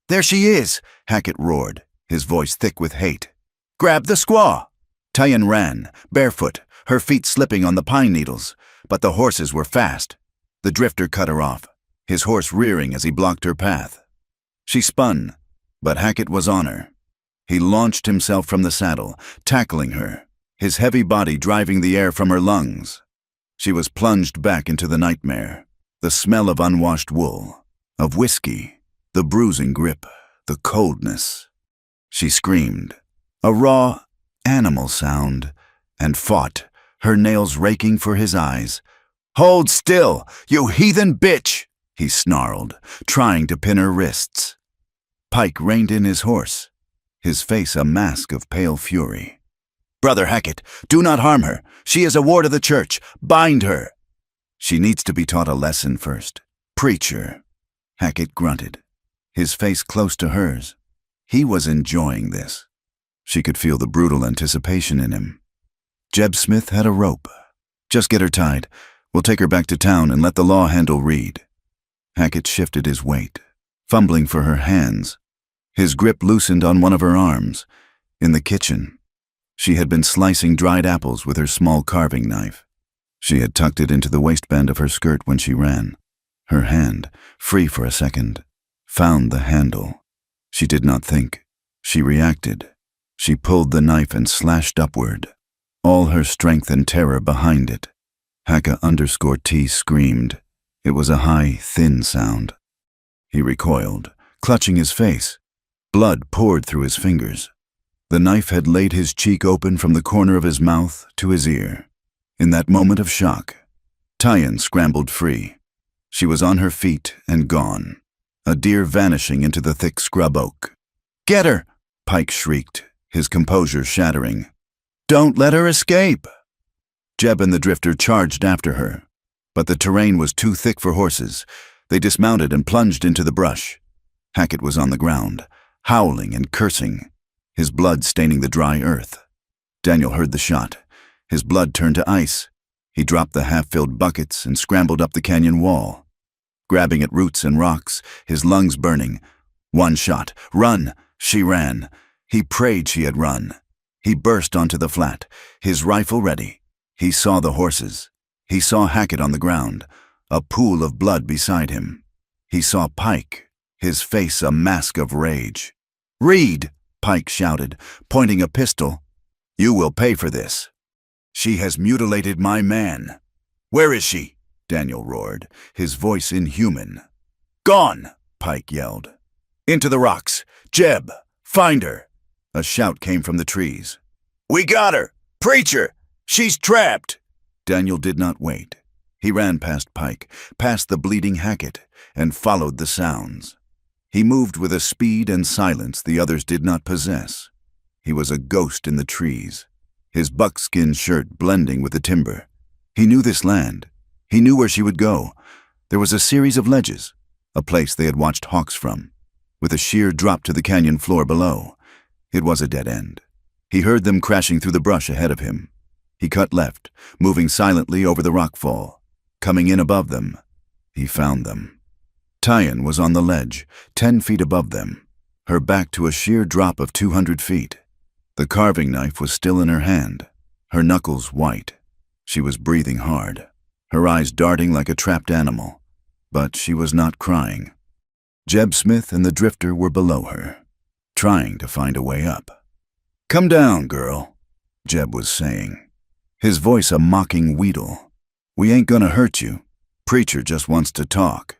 "There she is!" Hackett roared, his voice thick with hate. "Grab the squaw!" Tyen ran, barefoot, her feet slipping on the pine needles, but the horses were fast. The drifter cut her off, his horse rearing as he blocked her path. She spun, but Hackett was on her. He launched himself from the saddle, tackling her, his heavy body driving the air from her lungs. She was plunged back into the nightmare, the smell of unwashed wool, of whiskey, the bruising grip, the coldness. She screamed, a raw, animal sound, and fought, her nails raking for his eyes. "Hold still, you heathen bitch!" he snarled, trying to pin her wrists. Pike reined in his horse, his face a mask of pale fury. "Brother Hackett, do not harm her. She is a ward of the church. Bind her." "She needs to be taught a lesson first. Preacher." Hackett grunted, his face close to hers. He was enjoying this. She could feel the brutal anticipation in him. Jeb Smith had a rope. "Just get her tied. We'll take her back to town and let the law handle Reed." Hackett shifted his weight, fumbling for her hands. His grip loosened on one of her arms. In the kitchen, she had been slicing dried apples with her small carving knife. She had tucked it into the waistband of her skirt when she ran. Her hand, free for a second, found the handle. She did not think. She reacted. She pulled the knife and slashed upward, all her strength and terror behind it. Haka_T screamed. It was a high, thin sound. He recoiled, clutching his face. Blood poured through his fingers. The knife had laid his cheek open from the corner of his mouth to his ear. In that moment of shock, Tyen scrambled free. She was on her feet and gone, a deer vanishing into the thick scrub oak. "Get her!" Pike shrieked, his composure shattering. "Don't let her escape!" Jeb and the drifter charged after her, but the terrain was too thick for horses. They dismounted and plunged into the brush. Hackett was on the ground, howling and cursing, his blood staining the dry earth. Daniel heard the shot. His blood turned to ice. He dropped the half-filled buckets and scrambled up the canyon wall, grabbing at roots and rocks, his lungs burning. One shot. "Run!" She ran. He prayed she had run. He burst onto the flat, his rifle ready. He saw the horses. He saw Hackett on the ground, a pool of blood beside him. He saw Pike, his face a mask of rage. "Reed!" Pike shouted, pointing a pistol. "You will pay for this. She has mutilated my man." "Where is she?" Daniel roared, his voice inhuman. "Gone!" Pike yelled. "Into the rocks! Jeb, find her!" A shout came from the trees. "We got her! Preacher! She's trapped!" Daniel did not wait. He ran past Pike, past the bleeding Hackett, and followed the sounds. He moved with a speed and silence the others did not possess. He was a ghost in the trees, his buckskin shirt blending with the timber. He knew this land. He knew where she would go. There was a series of ledges, a place they had watched hawks from, with a sheer drop to the canyon floor below. It was a dead end. He heard them crashing through the brush ahead of him. He cut left, moving silently over the rockfall. Coming in above them, he found them. Tyen was on the ledge, 10 feet above them, her back to a sheer drop of 200 feet. The carving knife was still in her hand, her knuckles white. She was breathing hard, her eyes darting like a trapped animal, but she was not crying. Jeb Smith and the drifter were below her, trying to find a way up. "Come down, girl," Jeb was saying, his voice a mocking wheedle. "We ain't gonna hurt you. Preacher just wants to talk."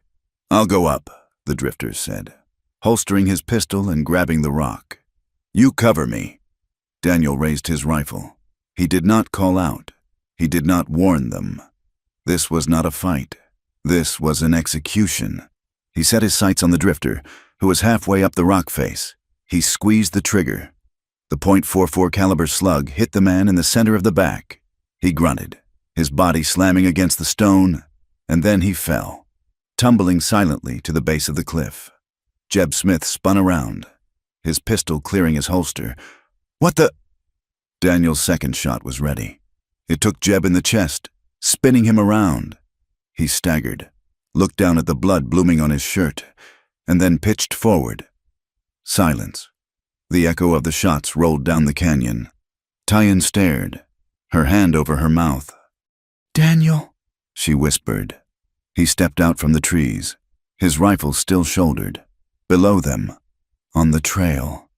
"I'll go up," the drifter said, holstering his pistol and grabbing the rock. "You cover me." Daniel raised his rifle. He did not call out. He did not warn them. This was not a fight. This was an execution. He set his sights on the drifter, who was halfway up the rock face. He squeezed the trigger. The .44 caliber slug hit the man in the center of the back. He grunted, his body slamming against the stone, and then he fell, tumbling silently to the base of the cliff. Jeb Smith spun around, his pistol clearing his holster. "What the—" Daniel's second shot was ready. It took Jeb in the chest, spinning him around. He staggered, looked down at the blood blooming on his shirt, and then pitched forward. Silence. The echo of the shots rolled down the canyon. Tyan stared, her hand over her mouth. "Daniel," she whispered. He stepped out from the trees, his rifle still shouldered. Below them, on the trail,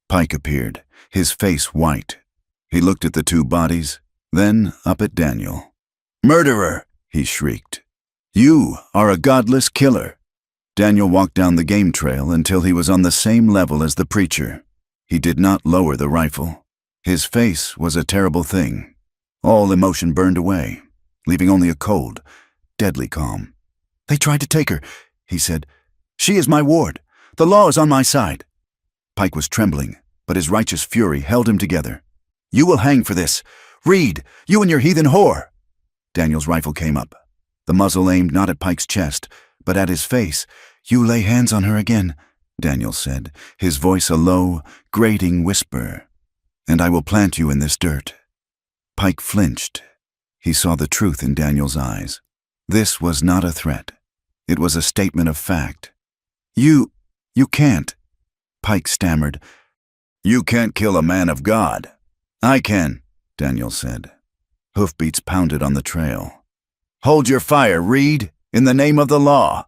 Pike appeared, his face white. He looked at the two bodies, then up at Daniel. "Murderer!" he shrieked. "You are a godless killer." Daniel walked down the game trail until he was on the same level as the preacher. He did not lower the rifle. His face was a terrible thing. All emotion burned away, leaving only a cold, deadly calm. "They tried to take her," he said. "She is my ward. The law is on my side." Pike was trembling, but his righteous fury held him together. "You will hang for this. Reed, you and your heathen whore." Daniel's rifle came up, the muzzle aimed not at Pike's chest, but at his face. "You lay hands on her again," Daniel said, his voice a low, grating whisper, "and I will plant you in this dirt." Pike flinched. He saw the truth in Daniel's eyes. This was not a threat. It was a statement of fact. You can't," Pike stammered. "You can't kill a man of God." "I can," Daniel said. Hoofbeats pounded on the trail. "Hold your fire, Reed, in the name of the law."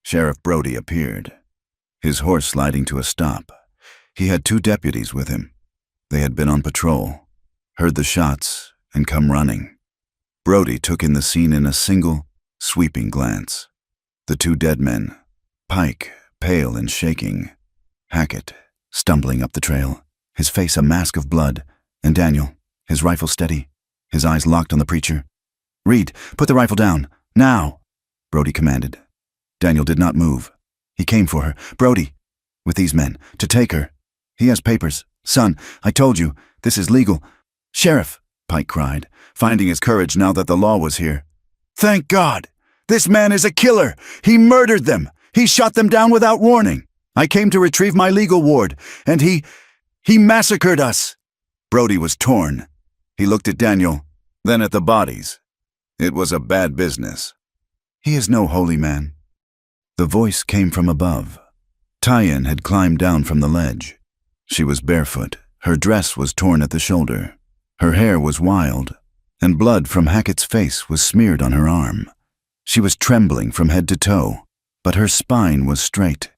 Sheriff Brody appeared, his horse sliding to a stop. He had two deputies with him. They had been on patrol, heard the shots, and come running. Brody took in the scene in a single, sweeping glance. The two dead men, Pike, pale and shaking, Hackett, stumbling up the trail, his face a mask of blood, and Daniel, his rifle steady, his eyes locked on the preacher. "Reed, put the rifle down, now," Brody commanded. Daniel did not move. He came for her. "Brody, with these men, to take her. He has papers. Son, I told you, this is legal." "Sheriff," Pike cried, finding his courage now that the law was here. "Thank God! This man is a killer! He murdered them! He shot them down without warning! I came to retrieve my legal ward, and he massacred us!" Brody was torn. He looked at Daniel, then at the bodies. It was a bad business. "He is no holy man." The voice came from above. Tyan had climbed down from the ledge. She was barefoot. Her dress was torn at the shoulder. Her hair was wild, and blood from Hackett's face was smeared on her arm. She was trembling from head to toe, but her spine was straight.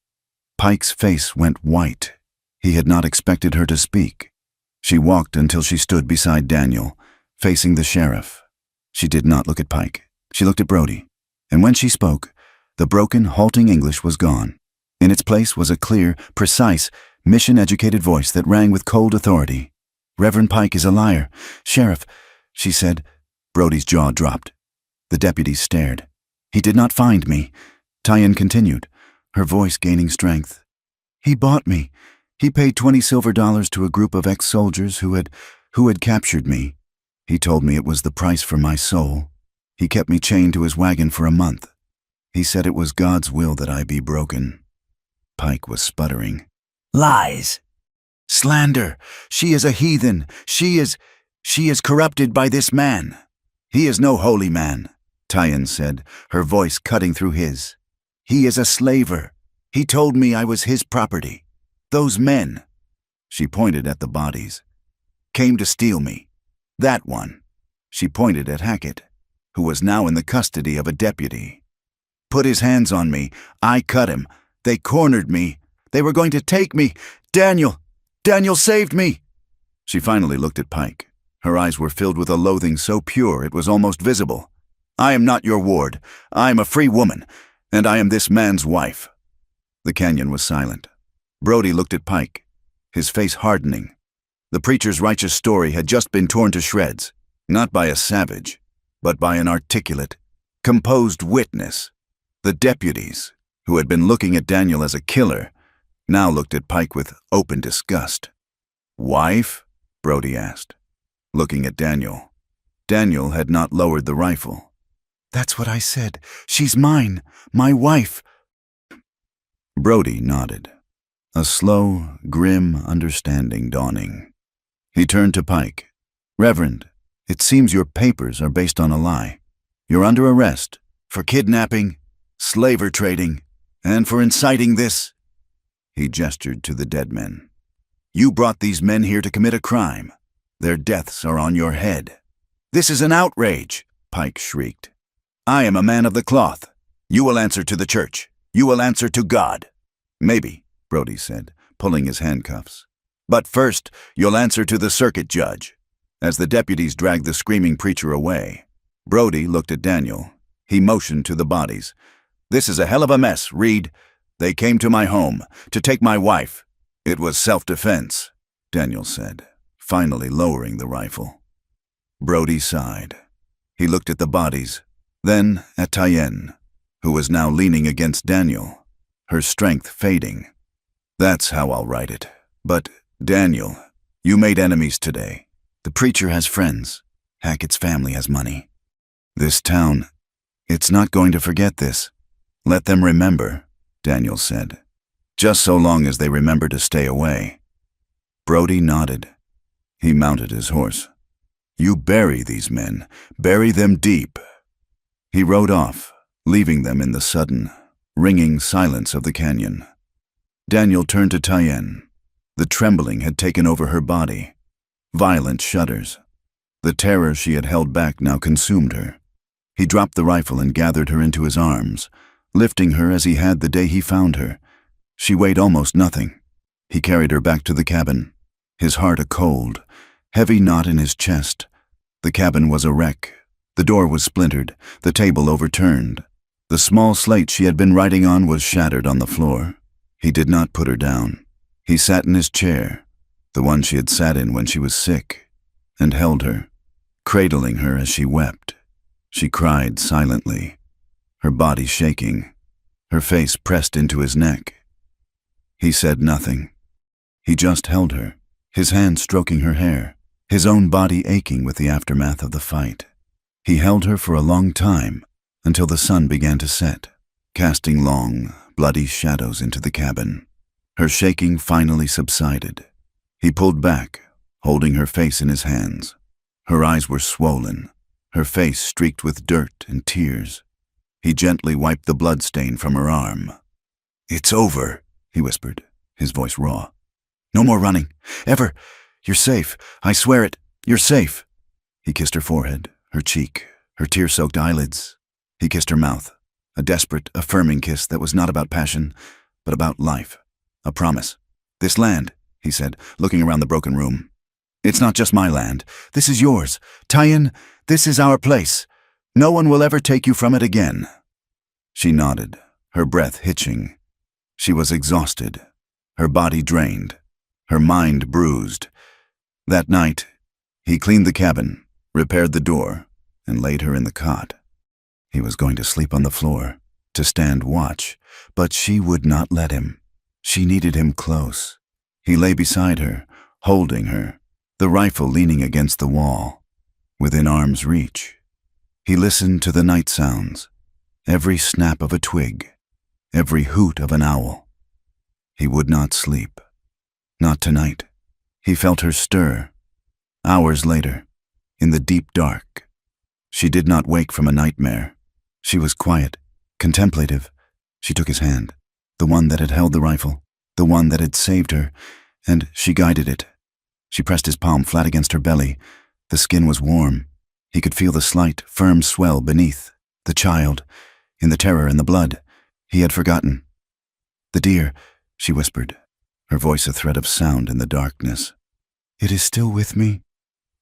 Pike's face went white. He had not expected her to speak. She walked until she stood beside Daniel, facing the sheriff. She did not look at Pike. She looked at Brody, and when she spoke, the broken, halting English was gone. In its place was a clear, precise, mission-educated voice that rang with cold authority. "Reverend Pike is a liar. Sheriff," she said. Brody's jaw dropped. The deputies stared. "He did not find me," Tyan continued, her voice gaining strength. "He bought me. He paid $20 silver to a group of ex-soldiers who had captured me. He told me it was the price for my soul. He kept me chained to his wagon for a month. He said it was God's will that I be broken." Pike was sputtering. "Lies! Slander! She is a heathen! She is corrupted by this man!" "He is no holy man," Tyan said, her voice cutting through his. "He is a slaver. He told me I was his property. Those men," she pointed at the bodies, "came to steal me. That one," she pointed at Hackett, who was now in the custody of a deputy, "put his hands on me. I cut him. They cornered me. They were going to take me. Daniel saved me." She finally looked at Pike. Her eyes were filled with a loathing so pure it was almost visible. "I am not your ward. I am a free woman, and I am this man's wife." The canyon was silent. Brody looked at Pike, his face hardening. The preacher's righteous story had just been torn to shreds, not by a savage, but by an articulate, composed witness. The deputies, who had been looking at Daniel as a killer, now looked at Pike with open disgust. "Wife?" Brody asked, looking at Daniel. Daniel had not lowered the rifle. "That's what I said. She's mine, my wife." Brody nodded, a slow, grim understanding dawning. He turned to Pike. "Reverend, it seems your papers are based on a lie. You're under arrest for kidnapping, slaver trading, and for inciting this." He gestured to the dead men. "You brought these men here to commit a crime. Their deaths are on your head." "This is an outrage," Pike shrieked. "I am a man of the cloth. You will answer to the church. You will answer to God." "Maybe," Brody said, pulling his handcuffs. "But first, you'll answer to the circuit judge." As the deputies dragged the screaming preacher away, Brody looked at Daniel. He motioned to the bodies. "This is a hell of a mess, Reed. They came to my home to take my wife." "It was self-defense," Daniel said, finally lowering the rifle. Brody sighed. He looked at the bodies, then at Tyen, who was now leaning against Daniel, her strength fading. "That's how I'll write it. But, Daniel, you made enemies today. The preacher has friends. Hackett's family has money. This town, it's not going to forget this. Let them remember," Daniel said. "Just so long as they remember to stay away." Brody nodded. He mounted his horse. "You bury these men. Bury them deep." He rode off, leaving them in the sudden, ringing silence of the canyon. Daniel turned to Tyen. The trembling had taken over her body. Violent shudders. The terror she had held back now consumed her. He dropped the rifle and gathered her into his arms, lifting her as he had the day he found her. She weighed almost nothing. He carried her back to the cabin, his heart a cold, heavy knot in his chest. The cabin was a wreck. The door was splintered, the table overturned. The small slate she had been writing on was shattered on the floor. He did not put her down. He sat in his chair, the one she had sat in when she was sick, and held her, cradling her as she wept. She cried silently, her body shaking, her face pressed into his neck. He said nothing. He just held her, his hand stroking her hair, his own body aching with the aftermath of the fight. He held her for a long time, until the sun began to set, casting long, bloody shadows into the cabin. Her shaking finally subsided. He pulled back, holding her face in his hands. Her eyes were swollen, her face streaked with dirt and tears. He gently wiped the blood stain from her arm. "It's over," he whispered, his voice raw. "No more running. Ever. You're safe. I swear it. You're safe." He kissed her forehead, her cheek, her tear-soaked eyelids. He kissed her mouth, a desperate, affirming kiss that was not about passion, but about life, a promise. "This land," he said, looking around the broken room. "It's not just my land. This is yours. Tyen, this is our place. No one will ever take you from it again." She nodded, her breath hitching. She was exhausted, her body drained, her mind bruised. That night, he cleaned the cabin, repaired the door, and laid her in the cot. He was going to sleep on the floor, to stand watch, but she would not let him. She needed him close. He lay beside her, holding her, the rifle leaning against the wall, within arm's reach. He listened to the night sounds, every snap of a twig, every hoot of an owl. He would not sleep. Not tonight. He felt her stir. Hours later, in the deep dark. She did not wake from a nightmare. She was quiet, contemplative. She took his hand, the one that had held the rifle, the one that had saved her, and she guided it. She pressed his palm flat against her belly. The skin was warm. He could feel the slight, firm swell beneath. The child, in the terror and the blood, he had forgotten. "The deer," she whispered, her voice a thread of sound in the darkness. It is still with me?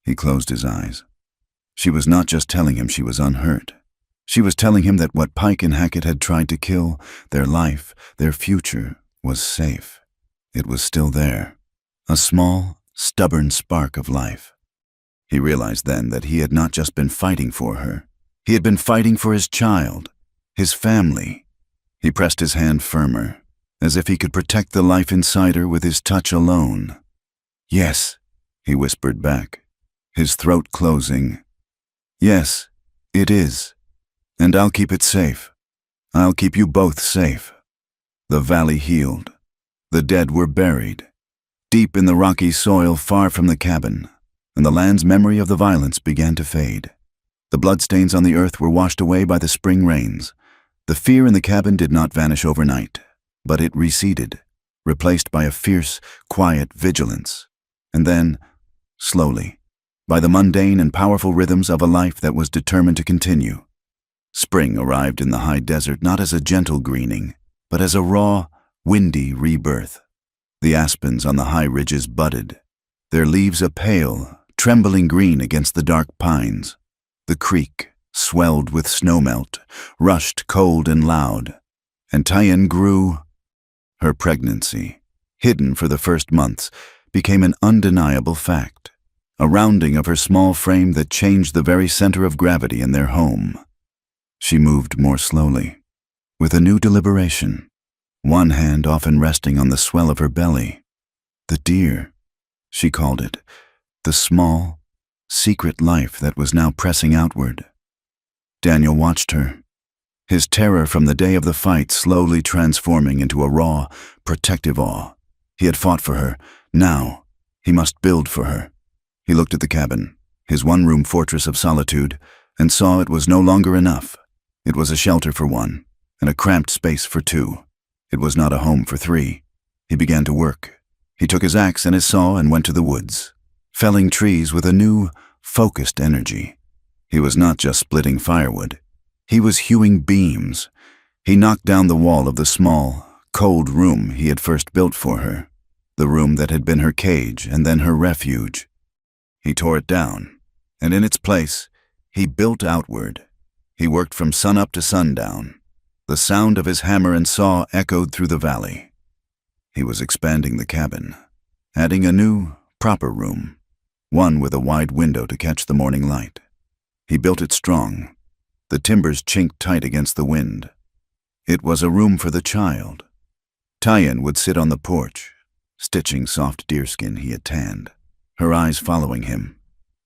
He closed his eyes. She was not just telling him she was unhurt. She was telling him that what Pike and Hackett had tried to kill, their life, their future, was safe. It was still there. A small, stubborn spark of life. He realized then that he had not just been fighting for her. He had been fighting for his child, his family. He pressed his hand firmer, as if he could protect the life inside her with his touch alone. Yes, he whispered back, his throat closing. Yes, it is. And I'll keep it safe. I'll keep you both safe. The valley healed. The dead were buried, deep in the rocky soil far from the cabin, and the land's memory of the violence began to fade. The bloodstains on the earth were washed away by the spring rains. The fear in the cabin did not vanish overnight, but it receded, replaced by a fierce, quiet vigilance. And then, slowly, by the mundane and powerful rhythms of a life that was determined to continue. Spring arrived in the high desert not as a gentle greening, but as a raw, windy rebirth. The aspens on the high ridges budded, their leaves a pale, trembling green against the dark pines. The creek, swelled with snowmelt, rushed cold and loud, and Tyen grew. Her pregnancy, hidden for the first months, became an undeniable fact, a rounding of her small frame that changed the very center of gravity in their home. She moved more slowly, with a new deliberation, one hand often resting on the swell of her belly. The deer, she called it, the small, secret life that was now pressing outward. Daniel watched her, his terror from the day of the fight slowly transforming into a raw, protective awe. He had fought for her. Now, he must build for her. He looked at the cabin, his one-room fortress of solitude, and saw it was no longer enough. It was a shelter for one, and a cramped space for two. It was not a home for three. He began to work. He took his axe and his saw and went to the woods, felling trees with a new, focused energy. He was not just splitting firewood. He was hewing beams. He knocked down the wall of the small, cold room he had first built for her, the room that had been her cage and then her refuge. He tore it down, and in its place, he built outward. He worked from sunup to sundown. The sound of his hammer and saw echoed through the valley. He was expanding the cabin, adding a new, proper room, one with a wide window to catch the morning light. He built it strong. The timbers chinked tight against the wind. It was a room for the child. Tyen would sit on the porch, stitching soft deerskin he had tanned, her eyes following him.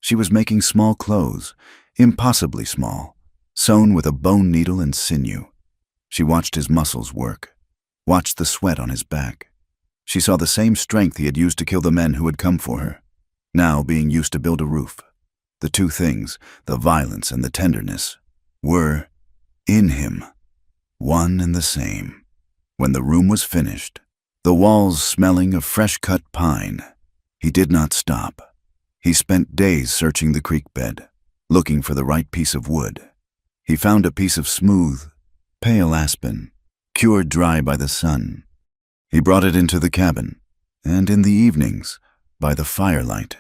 She was making small clothes, impossibly small, sewn with a bone needle and sinew. She watched his muscles work, watched the sweat on his back. She saw the same strength he had used to kill the men who had come for her, now being used to build a roof. The two things, the violence and the tenderness, were in him, one and the same. When the room was finished, the walls smelling of fresh-cut pine, he did not stop. He spent days searching the creek bed, looking for the right piece of wood. He found a piece of smooth, pale aspen, cured dry by the sun. He brought it into the cabin, and in the evenings, by the firelight,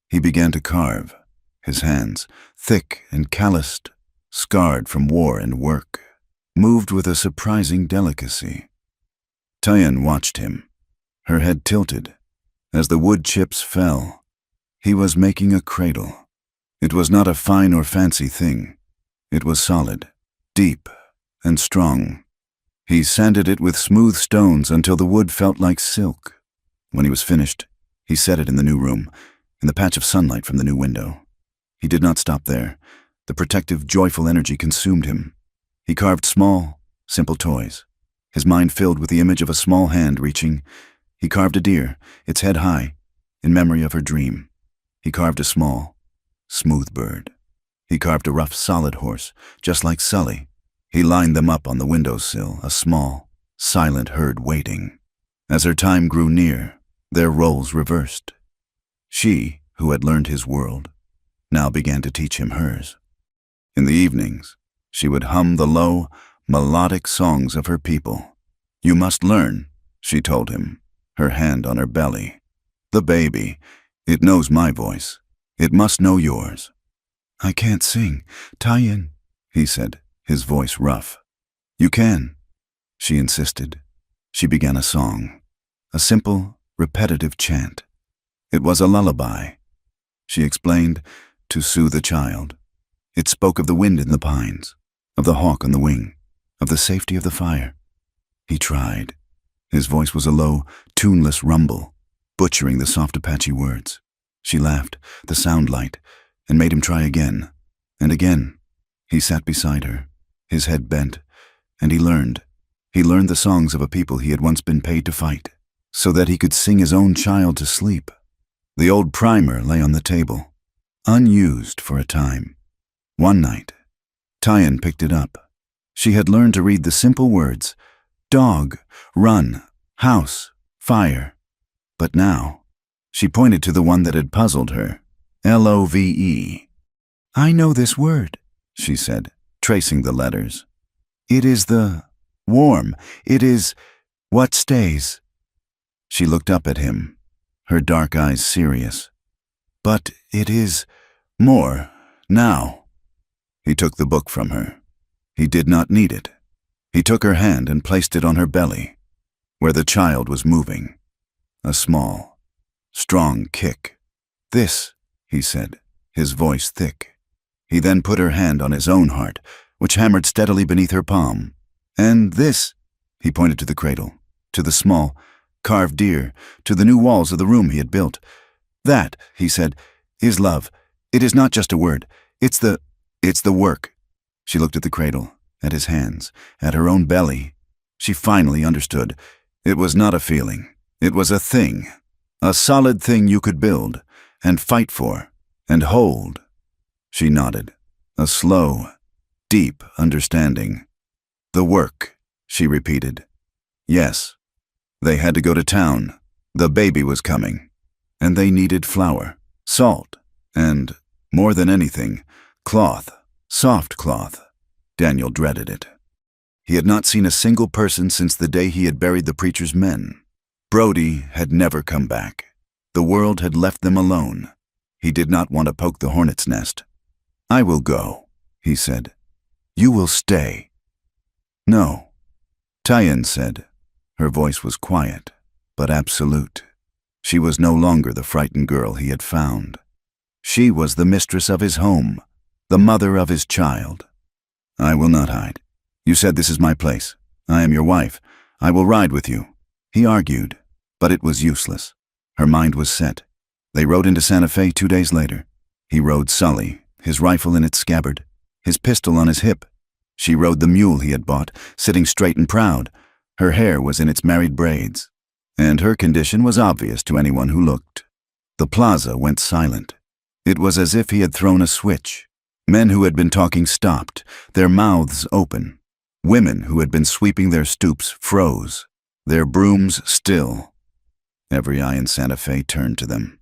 he began to carve, his hands, thick and calloused, scarred from war and work, moved with a surprising delicacy. Tyen watched him, her head tilted. As the wood chips fell, he was making a cradle. It was not a fine or fancy thing. It was solid, deep, and strong. He sanded it with smooth stones until the wood felt like silk. When he was finished, he set it in the new room, in the patch of sunlight from the new window. He did not stop there. The protective, joyful energy consumed him. He carved small, simple toys, his mind filled with the image of a small hand reaching. He carved a deer, its head high, in memory of her dream. He carved a small, smooth bird. He carved a rough, solid horse, just like Sully. He lined them up on the windowsill, a small, silent herd waiting. As her time grew near, their roles reversed. She, who had learned his world, now began to teach him hers. In the evenings, she would hum the low, melodic songs of her people. "You must learn," she told him, her hand on her belly. "The baby, It knows my voice. It must know yours. I can't sing. Tie in, he said, his voice rough. You can, she insisted. She began a song, a simple, repetitive chant. It was a lullaby, she explained, to soothe a child. It spoke of the wind in the pines, of the hawk on the wing, of the safety of the fire. He tried. His voice was a low, tuneless rumble, butchering the soft Apache words. She laughed, the sound light, and made him try again, and again. He sat beside her, his head bent, and he learned. He learned the songs of a people he had once been paid to fight, so that he could sing his own child to sleep. The old primer lay on the table, unused for a time. One night, Tyan picked it up. She had learned to read the simple words, dog, run, house, fire. But now, she pointed to the one that had puzzled her, Love. I know this word, she said, tracing the letters. It is the warm. It is what stays. She looked up at him, her dark eyes serious. But it is more now. He took the book from her. He did not need it. He took her hand and placed it on her belly, where the child was moving. A small, strong kick. This, he said, his voice thick. He then put her hand on his own heart, which hammered steadily beneath her palm. And this, he pointed to the cradle, to the small, carved deer, to the new walls of the room he had built. That, he said, is love. It is not just a word. It's the work. She looked at the cradle, at his hands, at her own belly. She finally understood. It was not a feeling. It was a thing. A solid thing you could build, and fight for, and hold. She nodded. A slow, deep understanding. The work, she repeated. Yes. They had to go to town. The baby was coming. And they needed flour, salt, and, more than anything, cloth, soft cloth. Daniel dreaded it. He had not seen a single person since the day he had buried the preacher's men. Brody had never come back. The world had left them alone. He did not want to poke the hornet's nest. I will go, he said. You will stay. No, Tyan said. Her voice was quiet, but absolute. She was no longer the frightened girl he had found. She was the mistress of his home, the mother of his child. I will not hide. You said this is my place. I am your wife. I will ride with you. He argued, but it was useless. Her mind was set. They rode into Santa Fe 2 days later. He rode Sully, his rifle in its scabbard, his pistol on his hip. She rode the mule he had bought, sitting straight and proud. Her hair was in its married braids, and her condition was obvious to anyone who looked. The plaza went silent. It was as if he had thrown a switch. Men who had been talking stopped, their mouths open. Women who had been sweeping their stoops froze, their brooms still. Every eye in Santa Fe turned to them.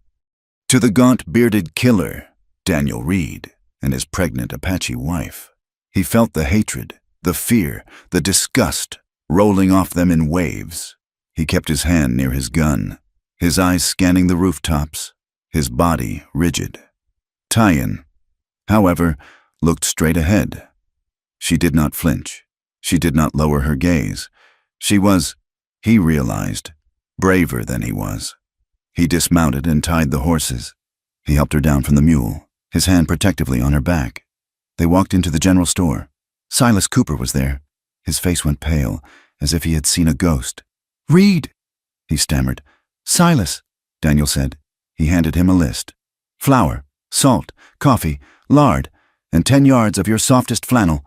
To the gaunt, bearded killer, Daniel Reed, and his pregnant Apache wife. He felt the hatred, the fear, the disgust rolling off them in waves. He kept his hand near his gun, his eyes scanning the rooftops, his body rigid. Tyan, however, looked straight ahead. She did not flinch. She did not lower her gaze. She was, he realized, braver than he was. He dismounted and tied the horses. He helped her down from the mule, his hand protectively on her back. They walked into the general store. Silas Cooper was there. His face went pale, as if he had seen a ghost. Reed, he stammered. Silas, Daniel said. He handed him a list. Flour, salt, coffee, lard, and 10 yards of your softest flannel.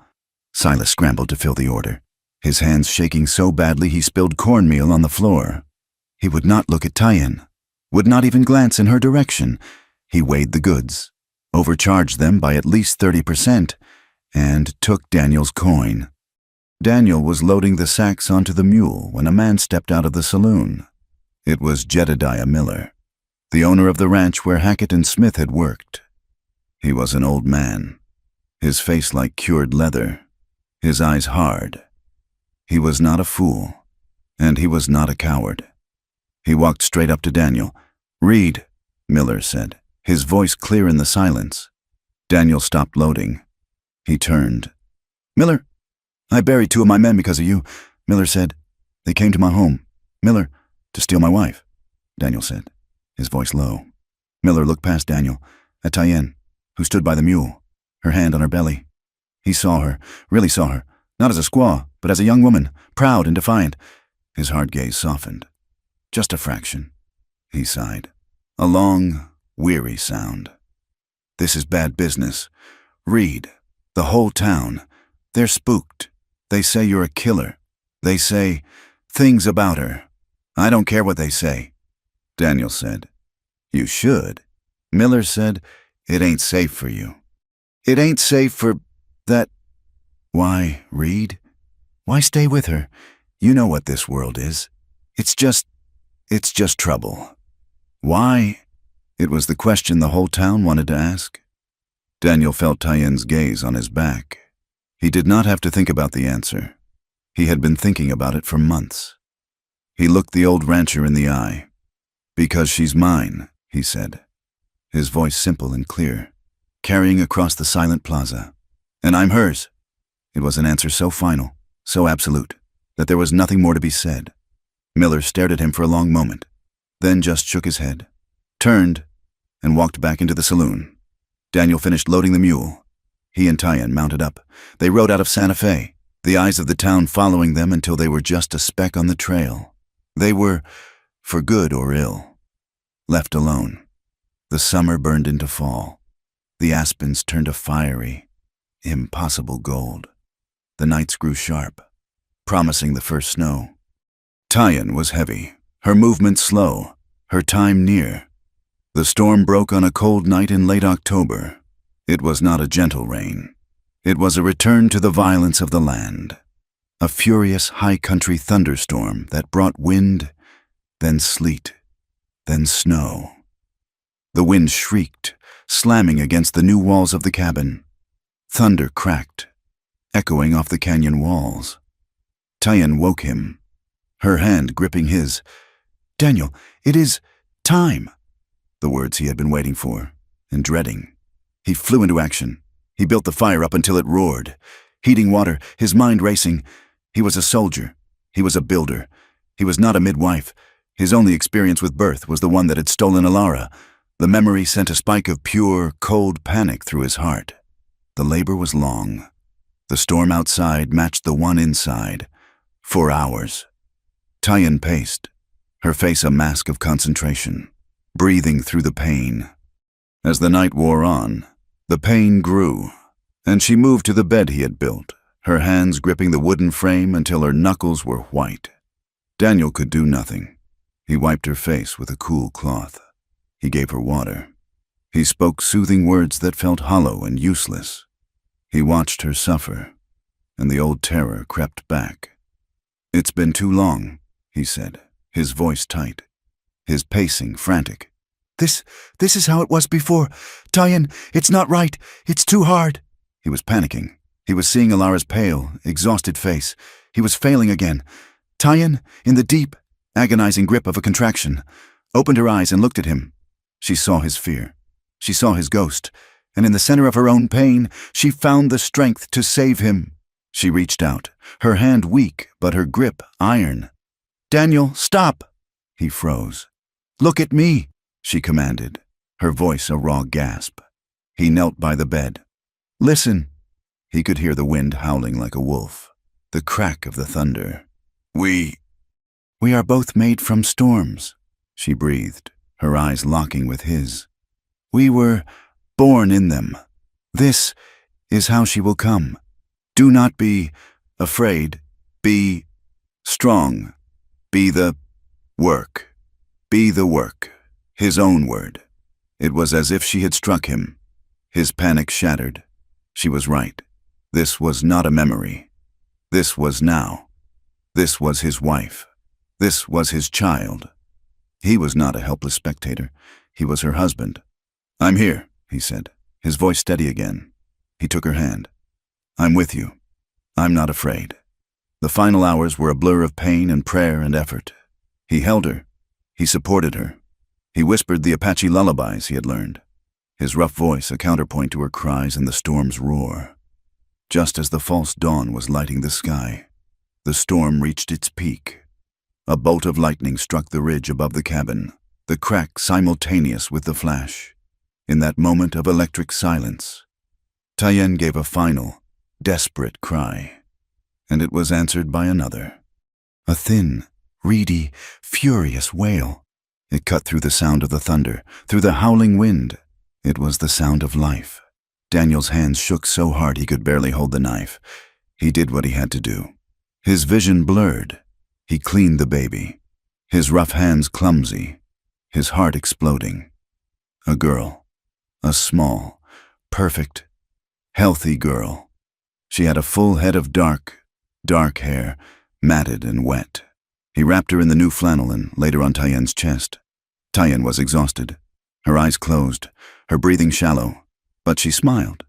Silas scrambled to fill the order, his hands shaking so badly he spilled cornmeal on the floor. He would not look at Tyan, would not even glance in her direction. He weighed the goods, overcharged them by at least 30%, and took Daniel's coin. Daniel was loading the sacks onto the mule when a man stepped out of the saloon. It was Jedediah Miller, the owner of the ranch where Hackett and Smith had worked. He was an old man, his face like cured leather, his eyes hard. He was not a fool, and he was not a coward. He walked straight up to Daniel. Reed, Miller said, his voice clear in the silence. Daniel stopped loading. He turned. Miller, I buried 2 of my men because of you, Miller said. They came to my home. Miller, to steal my wife, Daniel said, his voice low. Miller looked past Daniel, at Tyann, who stood by the mule, her hand on her belly. He saw her, really saw her, not as a squaw, but as a young woman, proud and defiant. His hard gaze softened. Just a fraction, he sighed. A long, weary sound. This is bad business. Reed, the whole town, they're spooked. They say you're a killer. They say things about her. I don't care what they say, Daniel said. You should. Miller said, it ain't safe for you. It ain't safe for that. Why, Reed? Why stay with her? You know what this world is. It's just trouble. Why? It was the question the whole town wanted to ask. Daniel felt Tyann's gaze on his back. He did not have to think about the answer. He had been thinking about it for months. He looked the old rancher in the eye. Because she's mine, he said, his voice simple and clear, carrying across the silent plaza. And I'm hers. It was an answer so final, so absolute, that there was nothing more to be said. Miller stared at him for a long moment, then just shook his head, turned, and walked back into the saloon. Daniel finished loading the mule. He and Tyann mounted up. They rode out of Santa Fe, the eyes of the town following them until they were just a speck on the trail. They were, for good or ill, left alone. The summer burned into fall. The aspens turned a fiery, impossible gold. The nights grew sharp, promising the first snow. Tyann was heavy, her movement slow, her time near. The storm broke on a cold night in late October. It was not a gentle rain. It was a return to the violence of the land. A furious high-country thunderstorm that brought wind, then sleet, then snow. The wind shrieked, slamming against the new walls of the cabin. Thunder cracked, echoing off the canyon walls. Tyann woke him, her hand gripping his. Daniel, it is time. The words he had been waiting for and dreading. He flew into action. He built the fire up until it roared. Heating water, his mind racing. He was a soldier. He was a builder. He was not a midwife. His only experience with birth was the one that had stolen Alara. The memory sent a spike of pure, cold panic through his heart. The labor was long. The storm outside matched the one inside. For hours. Tyann paced, her face a mask of concentration, breathing through the pain. As the night wore on, the pain grew, and she moved to the bed he had built, her hands gripping the wooden frame until her knuckles were white. Daniel could do nothing. He wiped her face with a cool cloth. He gave her water. He spoke soothing words that felt hollow and useless. He watched her suffer, and the old terror crept back. It's been too long, he said, his voice tight, his pacing frantic. This is how it was before. Tyann, it's not right. It's too hard. He was panicking. He was seeing Alara's pale, exhausted face. He was failing again. Tyann, in the deep, agonizing grip of a contraction, opened her eyes and looked at him. She saw his fear. She saw his ghost, and in the center of her own pain, she found the strength to save him. She reached out, her hand weak, but her grip iron. Daniel, stop! He froze. Look at me, she commanded, her voice a raw gasp. He knelt by the bed. Listen. He could hear the wind howling like a wolf, the crack of the thunder. We are both made from storms, she breathed, her eyes locking with his. We were born in them. This is how she will come. Do not be afraid. Be strong. Be the work. Be the work. His own word. It was as if she had struck him. His panic shattered. She was right. This was not a memory. This was now. This was his wife. This was his child. He was not a helpless spectator. He was her husband. I'm here, he said, his voice steady again. He took her hand. I'm with you. I'm not afraid. The final hours were a blur of pain and prayer and effort. He held her. He supported her. He whispered the Apache lullabies he had learned, his rough voice a counterpoint to her cries in the storm's roar. Just as the false dawn was lighting the sky, the storm reached its peak. A bolt of lightning struck the ridge above the cabin, the crack simultaneous with the flash. In that moment of electric silence, Tyen gave a final, desperate cry, and it was answered by another. A thin, reedy, furious wail. It cut through the sound of the thunder, through the howling wind. It was the sound of life. Daniel's hands shook so hard he could barely hold the knife. He did what he had to do. His vision blurred. He cleaned the baby, his rough hands clumsy, his heart exploding. A girl. A small, perfect, healthy girl. She had a full head of dark hair, matted and wet. He wrapped her in the new flannel and laid her on Tyen's chest. Tyen was exhausted, her eyes closed, her breathing shallow, but she smiled.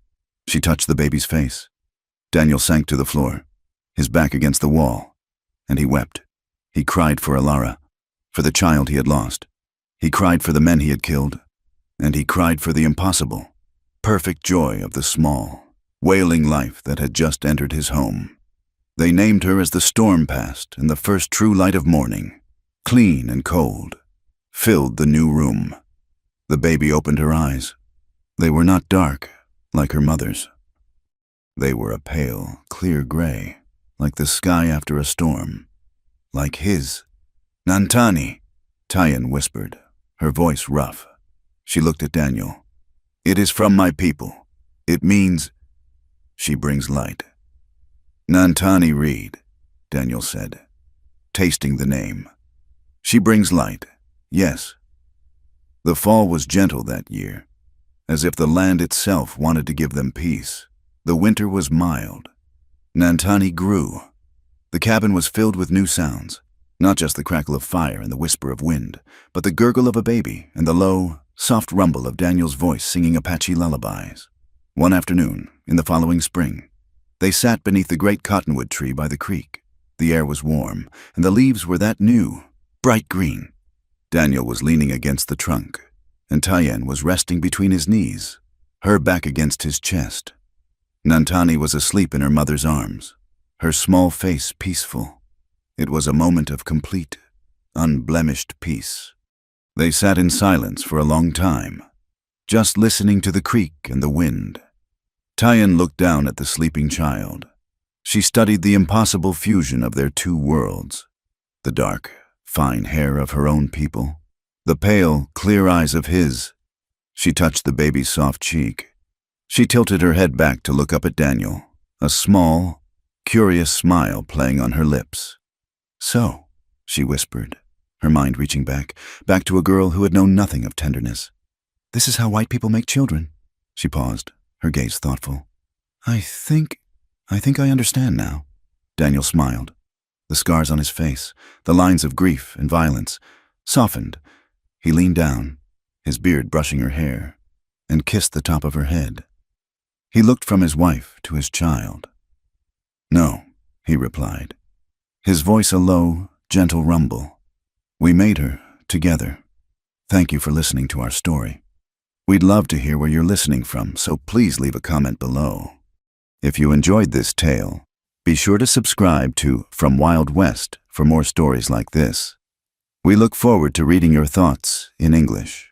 She touched the baby's face. Daniel sank to the floor, his back against the wall, and he wept. He cried for Alara, for the child he had lost. He cried for the men he had killed, and he cried for the impossible, perfect joy of the small, wailing life that had just entered his home. They named her as the storm passed and the first true light of morning, clean and cold, filled the new room. The baby opened her eyes. They were not dark, like her mother's. They were a pale, clear gray, like the sky after a storm. Like his. "Nantani," Tyen whispered, her voice rough. She looked at Daniel. "It is from my people. It means she brings light." "Nantani Reed," Daniel said, tasting the name. "She brings light, yes." The fall was gentle that year, as if the land itself wanted to give them peace. The winter was mild. Nantani grew. The cabin was filled with new sounds, not just the crackle of fire and the whisper of wind, but the gurgle of a baby and the low, soft rumble of Daniel's voice singing Apache lullabies. One afternoon, in the following spring, they sat beneath the great cottonwood tree by the creek. The air was warm, and the leaves were that new, bright green. Daniel was leaning against the trunk, and Tyen was resting between his knees, her back against his chest. Nantani was asleep in her mother's arms, her small face peaceful. It was a moment of complete, unblemished peace. They sat in silence for a long time, just listening to the creek and the wind. Tyen looked down at the sleeping child. She studied the impossible fusion of their two worlds, the dark, fine hair of her own people, the pale, clear eyes of his. She touched the baby's soft cheek. She tilted her head back to look up at Daniel, a small, curious smile playing on her lips. "So," she whispered, her mind reaching back to a girl who had known nothing of tenderness. "This is how white people make children." She paused, her gaze thoughtful. I think I understand now." Daniel smiled. The scars on his face, the lines of grief and violence, softened. He leaned down, his beard brushing her hair, and kissed the top of her head. He looked from his wife to his child. "No," he replied, his voice a low, gentle rumble. "We made her, together. Thank you for listening to our story. We'd love to hear where you're listening from, so please leave a comment below. If you enjoyed this tale, be sure to subscribe to From Wild West for more stories like this. We look forward to reading your thoughts in English.